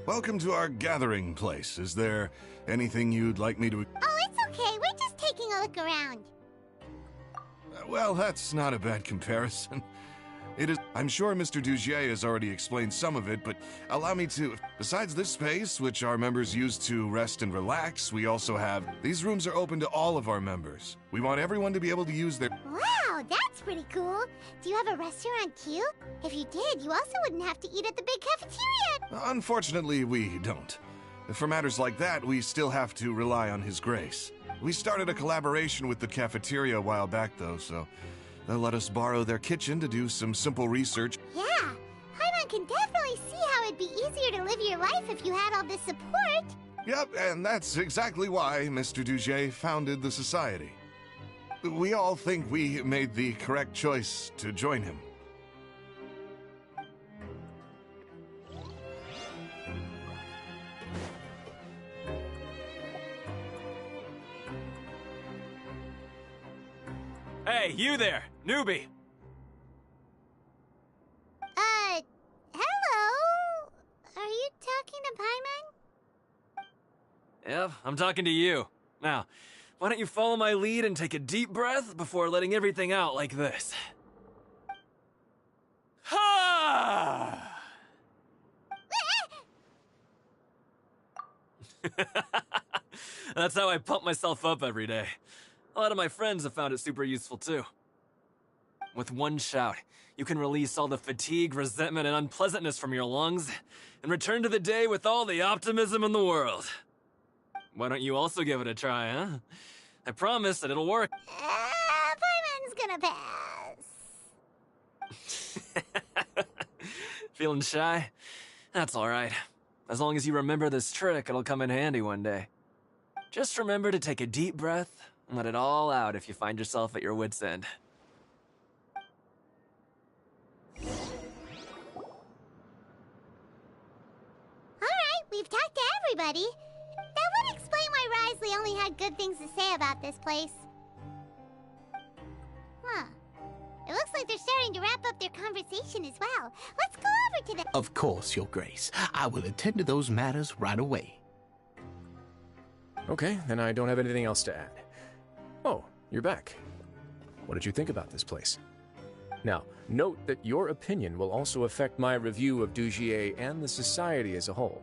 Welcome to our gathering place. Is there anything you'd like me to... Oh, it's okay. We're just taking a look around. Well, that's not a bad comparison. It is... I'm sure Mr. Dugier has already explained some of it, but allow me to... Besides this space, which our members use to rest and relax, we also have... These rooms are open to all of our members. We want everyone to be able to use their... Wow, that's pretty cool. Do you have a restaurant too? If you did, you also wouldn't have to eat at the big cafeteria. Unfortunately, we don't. For matters like that, we still have to rely on His Grace. We started a collaboration with the cafeteria a while back, though, so they'll let us borrow their kitchen to do some simple research. Yeah, Paimon can definitely see how it'd be easier to live your life if you had all this support. Yep, and that's exactly why Mr. Dugier founded the Society. We all think we made the correct choice to join him. Hey, you there, newbie! Hello? Are you talking to Paimon? Yep, I'm talking to you. Now, why don't you follow my lead and take a deep breath before letting everything out like this? Ha! That's how I pump myself up every day. A lot of my friends have found it super useful too. With one shout, you can release all the fatigue, resentment, and unpleasantness from your lungs and return to the day with all the optimism in the world. Why don't you also give it a try, huh? I promise that it'll work. Paimon's gonna pass. Feeling shy? That's alright. As long as you remember this trick, it'll come in handy one day. Just remember to take a deep breath and let it all out if you find yourself at your wit's end. Alright, we've talked to everybody. That would explain why Wriothesley only had good things to say about this place. Huh. It looks like they're starting to wrap up their conversation as well. Let's go over to them. Of course, Your Grace. I will attend to those matters right away. Okay, then I don't have anything else to add. Oh, you're back. What did you think about this place? Now, note that your opinion will also affect my review of Dugier and the Society as a whole.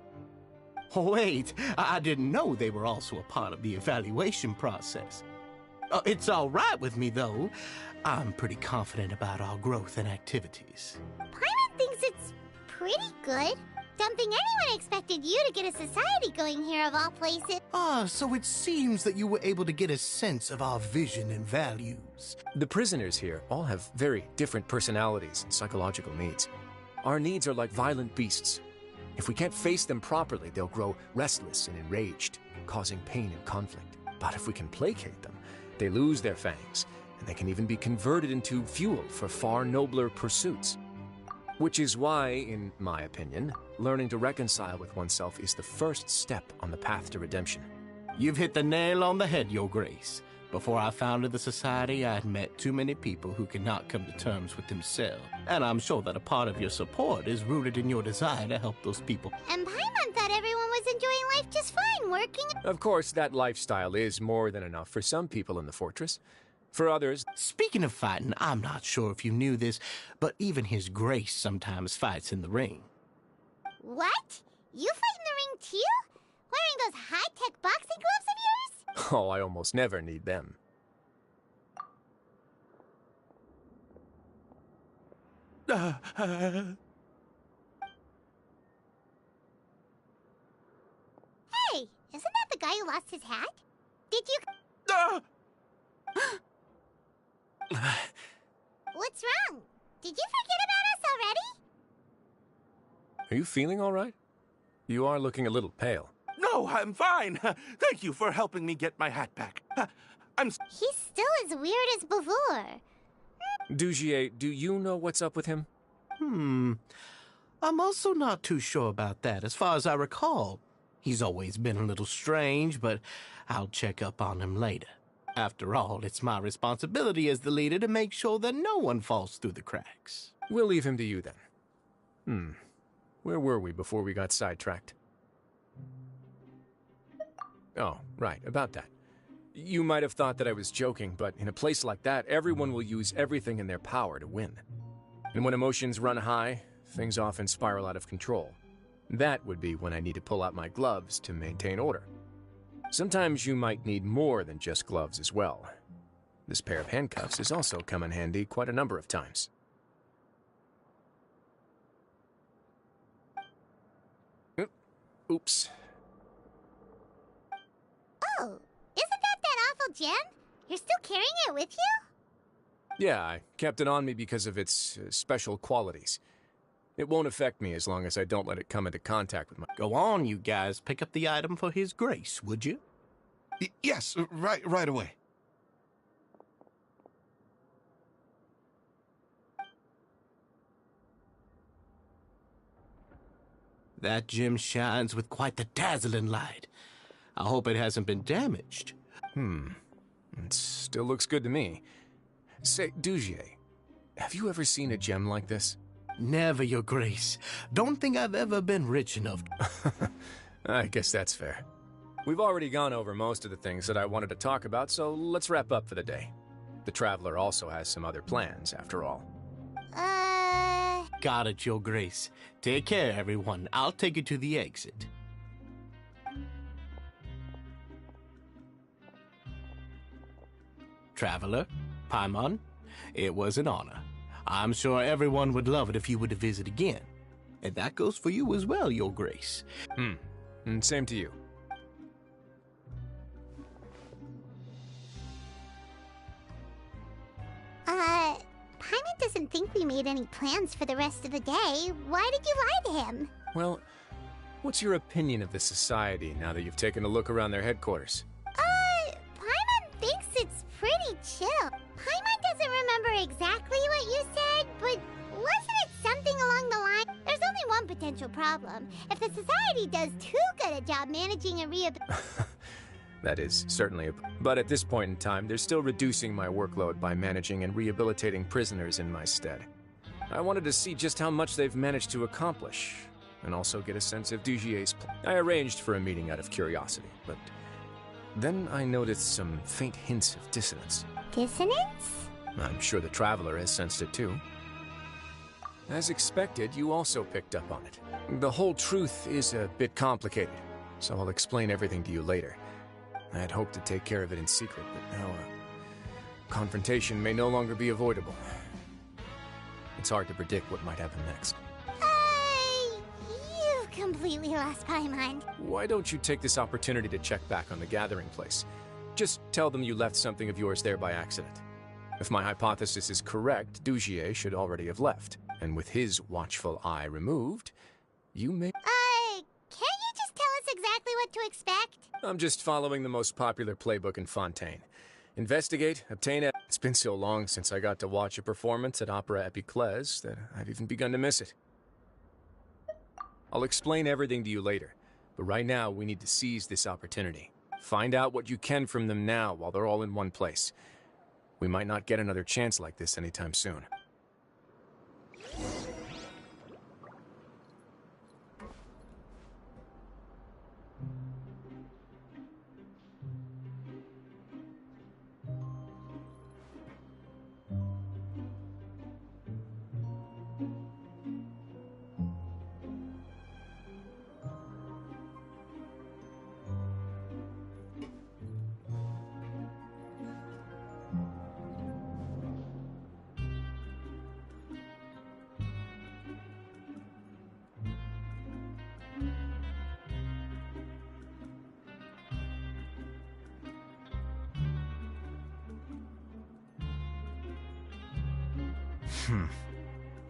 Wait, I didn't know they were also a part of the evaluation process. It's all right with me, though. I'm pretty confident about our growth and activities. Paimon thinks it's pretty good. Don't think anyone expected you to get a society going here of all places. So it seems that you were able to get a sense of our vision and values. The prisoners here all have very different personalities and psychological needs. Our needs are like violent beasts. If we can't face them properly, they'll grow restless and enraged, causing pain and conflict. But if we can placate them, they lose their fangs, and they can even be converted into fuel for far nobler pursuits. Which is why, in my opinion, learning to reconcile with oneself is the first step on the path to redemption. You've hit the nail on the head, Your Grace. Before I founded the Society, I had met too many people who could not come to terms with themselves. And I'm sure that a part of your support is rooted in your desire to help those people. And Paimon thought everyone was enjoying life just fine, working... Of course, that lifestyle is more than enough for some people in the fortress. For others... Speaking of fighting, I'm not sure if you knew this, but even His Grace sometimes fights in the ring. What? You fight in the ring too? Wearing those high-tech boxing gloves of yours? Oh, I almost never need them. Hey, isn't that the guy who lost his hat? Did you... What's wrong? Did you forget about us already? Are you feeling all right? You are looking a little pale. No, I'm fine. Thank you for helping me get my hat back. He's still as weird as before. Dugier, do you know what's up with him? I'm also not too sure about that. As far as I recall, he's always been a little strange, but I'll check up on him later. After all, it's my responsibility as the leader to make sure that no one falls through the cracks. We'll leave him to you then. Where were we before we got sidetracked? Oh, right, about that. You might have thought that I was joking, but in a place like that, everyone will use everything in their power to win. And when emotions run high, things often spiral out of control. That would be when I need to pull out my gloves to maintain order. Sometimes you might need more than just gloves as well. This pair of handcuffs has also come in handy quite a number of times. Oops. Oh, isn't that awful gem? You're still carrying it with you? Yeah, I kept it on me because of its special qualities. It won't affect me as long as I don't let it come into contact with my... Go on, you guys. Pick up the item for His Grace, would you? Yes, right away. That gem shines with quite the dazzling light. I hope it hasn't been damaged. It still looks good to me. Say, Dugier, have you ever seen a gem like this? Never, Your Grace. Don't think I've ever been rich enough. I guess that's fair. We've already gone over most of the things that I wanted to talk about, so let's wrap up for the day. The Traveler also has some other plans, after all. Got it, Your Grace. Take care, everyone. I'll take you to the exit. Traveler, Paimon, it was an honor. I'm sure everyone would love it if you were to visit again. And that goes for you as well, Your Grace. And same to you. Paimon doesn't think we made any plans for the rest of the day. Why did you lie to him? Well, what's your opinion of the Society now that you've taken a look around their headquarters? Paimon thinks it's pretty chill. Paimon doesn't remember exactly what you said, but wasn't it something along the line? There's only one potential problem. If the Society does too good a job managing a That is certainly But at this point in time, they're still reducing my workload by managing and rehabilitating prisoners in my stead. I wanted to see just how much they've managed to accomplish, and also get a sense of Dugier's plan. I arranged for a meeting out of curiosity, but then I noticed some faint hints of dissonance. Dissonance? I'm sure the Traveler has sensed it too. As expected, you also picked up on it. The whole truth is a bit complicated, so I'll explain everything to you later. I had hoped to take care of it in secret, but now confrontation may no longer be avoidable. It's hard to predict what might happen next. You've completely lost Paimon. Why don't you take this opportunity to check back on the gathering place? Just tell them you left something of yours there by accident. If my hypothesis is correct, Dugier should already have left. And with his watchful eye removed, you may... Can't you just tell us exactly what to expect? I'm just following the most popular playbook in Fontaine. Investigate, obtain it. It's been so long since I got to watch a performance at Opera Epiclese that I've even begun to miss it. I'll explain everything to you later, but right now we need to seize this opportunity. Find out what you can from them now while they're all in one place. We might not get another chance like this anytime soon.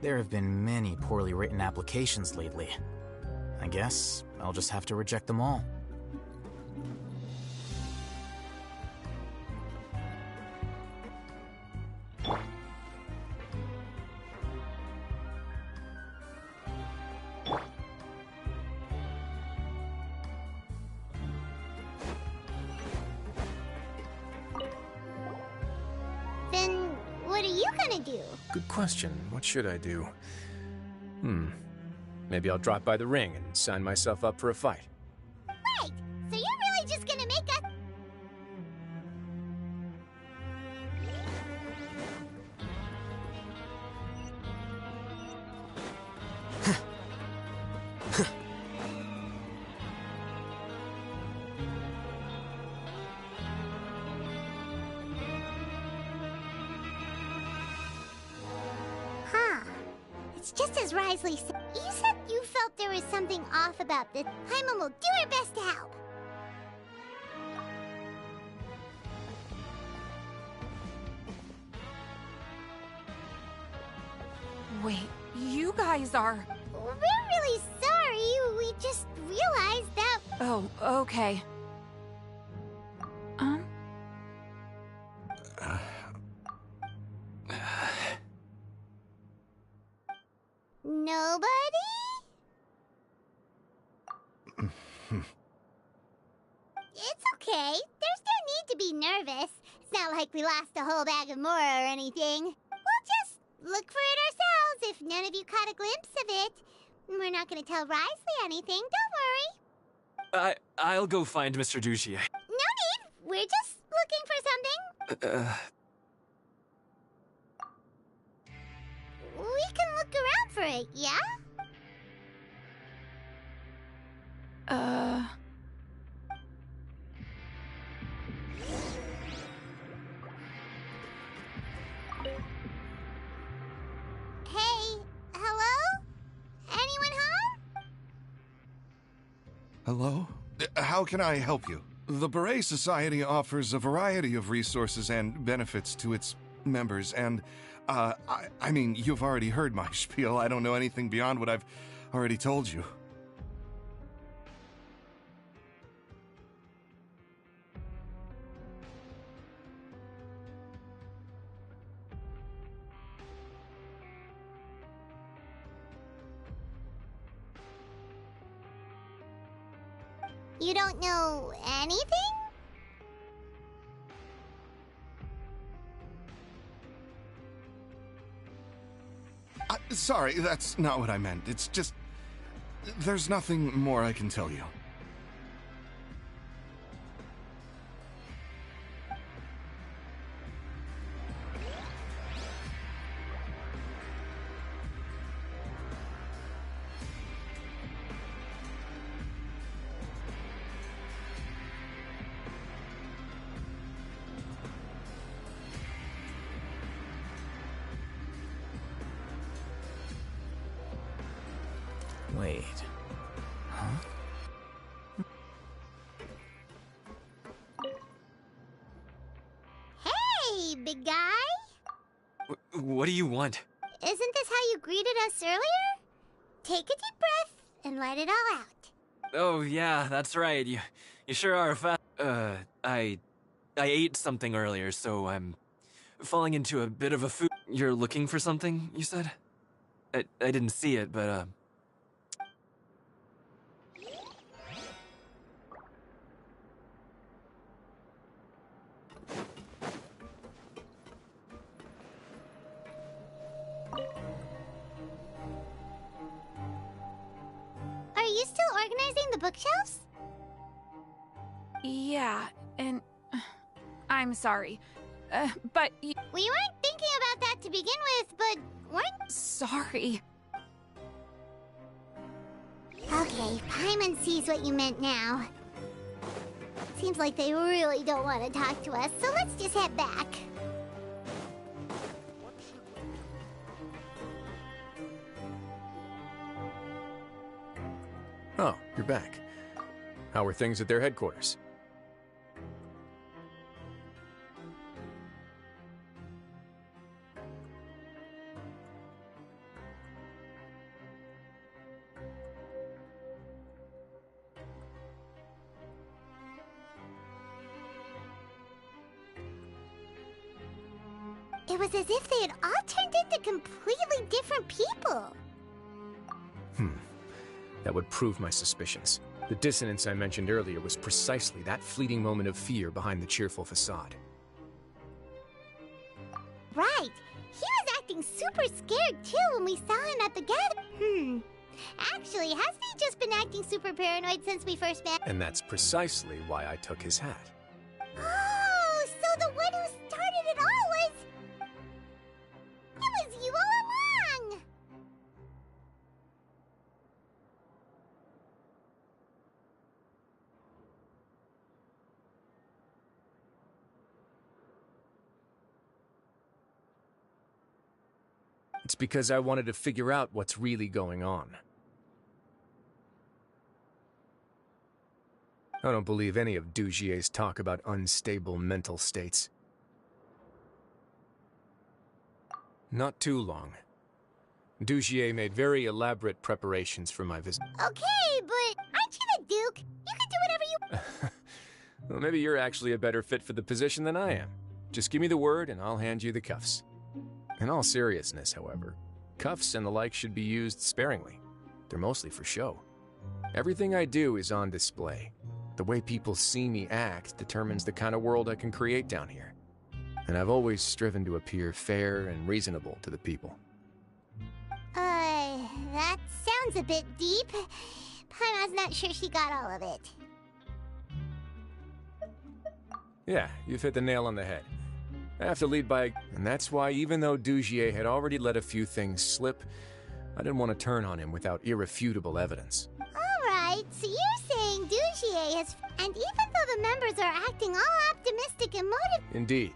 There have been many poorly written applications lately. I guess I'll just have to reject them all. Then what are you gonna do? Good question. What should I do? Maybe I'll drop by the ring and sign myself up for a fight. Right! So you're really just gonna make us... Huh. It's just as Risley said. You said you felt there was something off about this. Paimon will do her best to help. Wait, you guys are... We're really sorry. We just realized that... Oh, okay. Nobody? It's okay. There's no need to be nervous. It's not like we lost a whole bag of Mora or anything. We'll just look for it ourselves if none of you caught a glimpse of it. We're not going to tell Risley anything, don't worry. I'll go find Mr. Duchier. No need. We're just looking for something. We can look around for it, yeah? Hey, hello? Anyone home? Hello? How can I help you? The Beret Society offers a variety of resources and benefits to its members, and, I mean, you've already heard my spiel. I don't know anything beyond what I've already told you. You don't know anything? Sorry, that's not what I meant. It's just... there's nothing more I can tell you. Wait. Huh? Hey, big guy! What do you want? Isn't this how you greeted us earlier? Take a deep breath and let it all out. Oh, yeah, that's right. You sure are fast. I ate something earlier, so I'm falling into a bit of a food... You're looking for something, you said? I didn't see it, but, Are you still organizing the bookshelves? Yeah, and... I'm sorry. But... We weren't thinking about that to begin with, but weren't... Sorry. Okay, Paimon sees what you meant now. Seems like they really don't want to talk to us, so let's just head back. Oh, you're back. How are things at their headquarters? It was as if they had all turned into completely different people. That would prove my suspicions. The dissonance I mentioned earlier was precisely that fleeting moment of fear behind the cheerful facade. Right. He was acting super scared too when we saw him at the gathering. Actually, hasn't he just been acting super paranoid since we first met? And that's precisely why I took his hat. Oh, so the one who started it all was... It was you all along! It's because I wanted to figure out what's really going on. I don't believe any of Dugier's talk about unstable mental states. Not too long. Dugier made very elaborate preparations for my visit. Okay, but aren't you the Duke? You can do whatever you... Well, maybe you're actually a better fit for the position than I am. Just give me the word and I'll hand you the cuffs. In all seriousness, however, cuffs and the like should be used sparingly. They're mostly for show. Everything I do is on display. The way people see me act determines the kind of world I can create down here. And I've always striven to appear fair and reasonable to the people. That sounds a bit deep. Paimon's not sure she got all of it. Yeah, you've hit the nail on the head. I have to lead by... And that's why even though Dugier had already let a few things slip, I didn't want to turn on him without irrefutable evidence. Alright, so you're saying Dugier has... And even though the members are acting all optimistic and motivated... Indeed.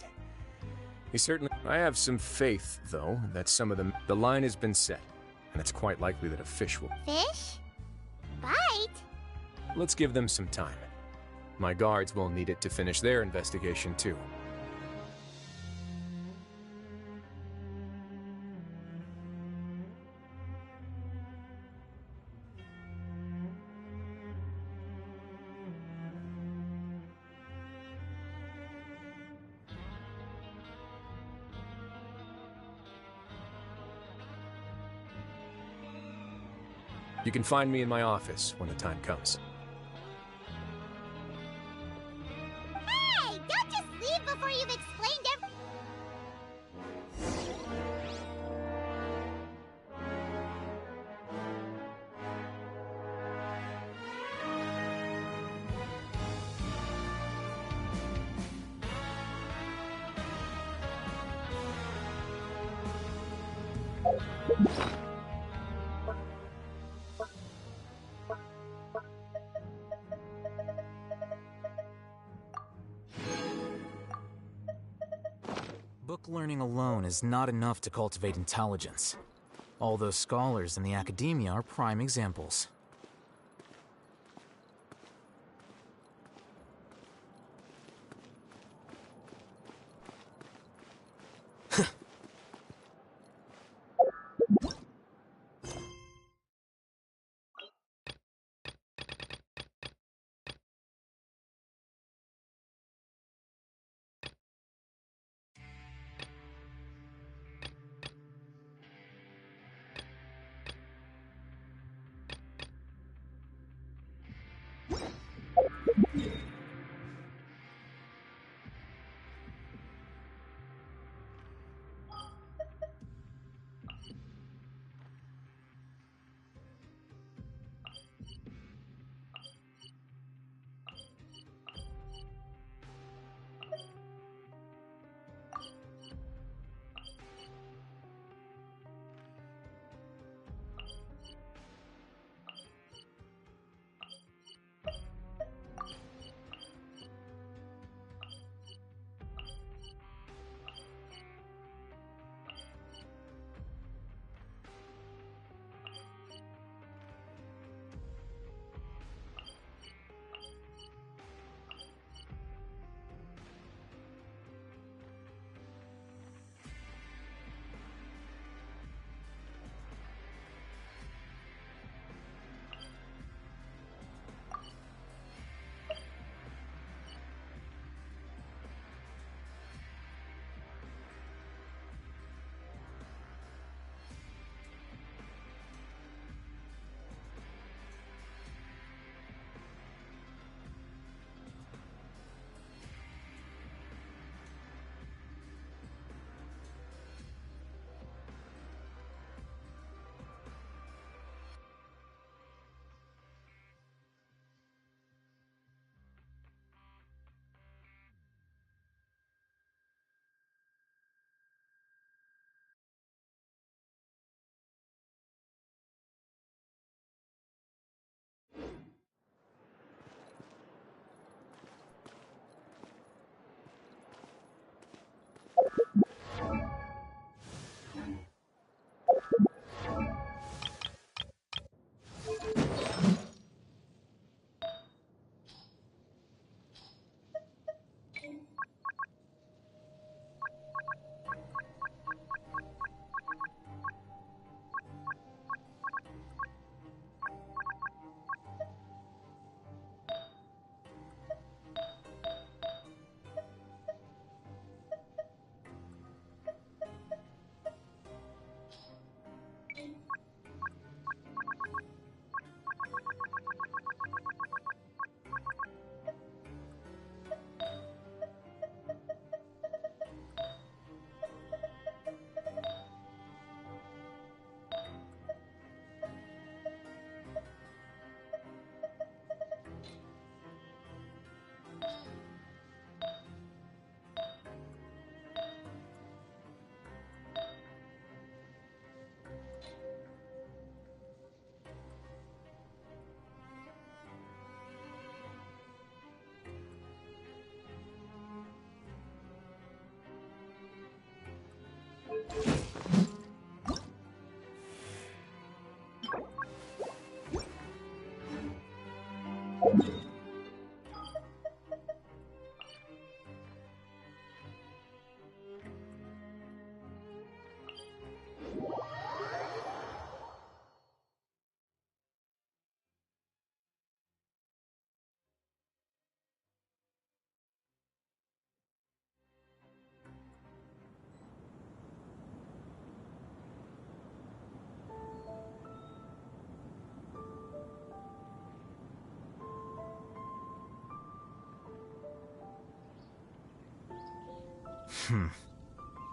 He certainly... I have some faith, though, that some of them... The line has been set, and it's quite likely that a fish will... Fish? Bite? Let's give them some time. My guards will need it to finish their investigation, too. You can find me in my office when the time comes. Hey! Don't just leave before you've explained everything! Book learning alone is not enough to cultivate intelligence. All those scholars in the academia are prime examples.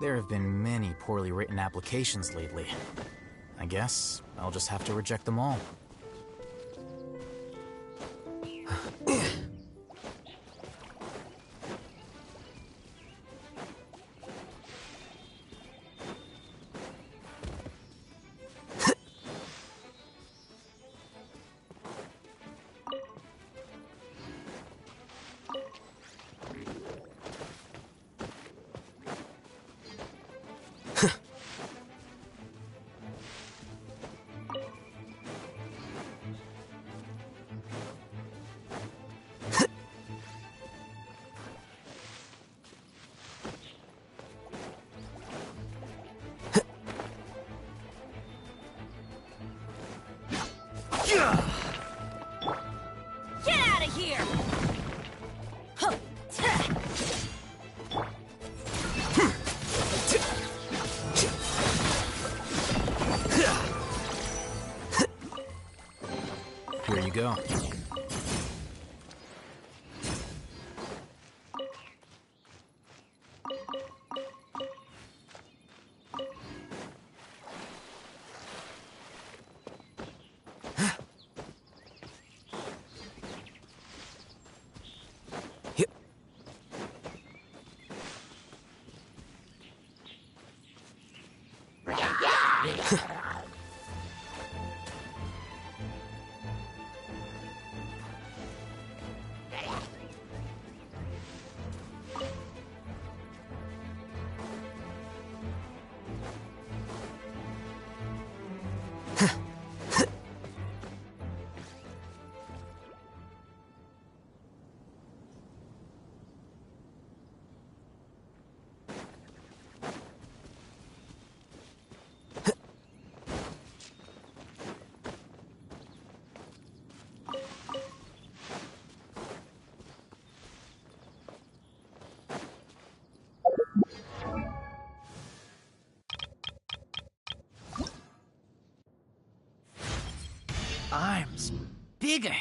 There have been many poorly written applications lately. I guess I'll just have to reject them all. Get out of here! Here you go. I'm bigger.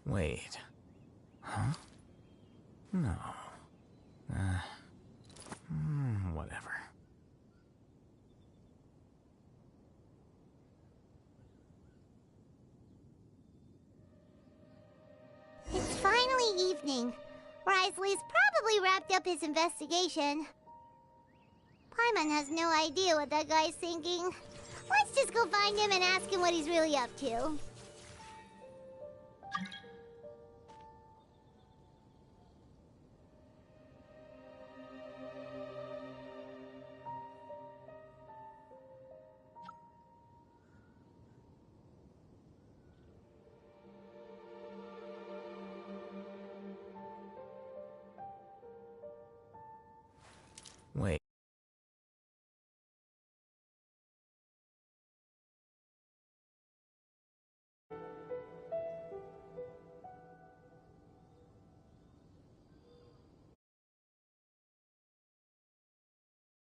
Wait. Huh? No. Whatever. evening. Wriothesley's probably wrapped up his investigation. Paimon has no idea what that guy's thinking. Let's just go find him and ask him what he's really up to.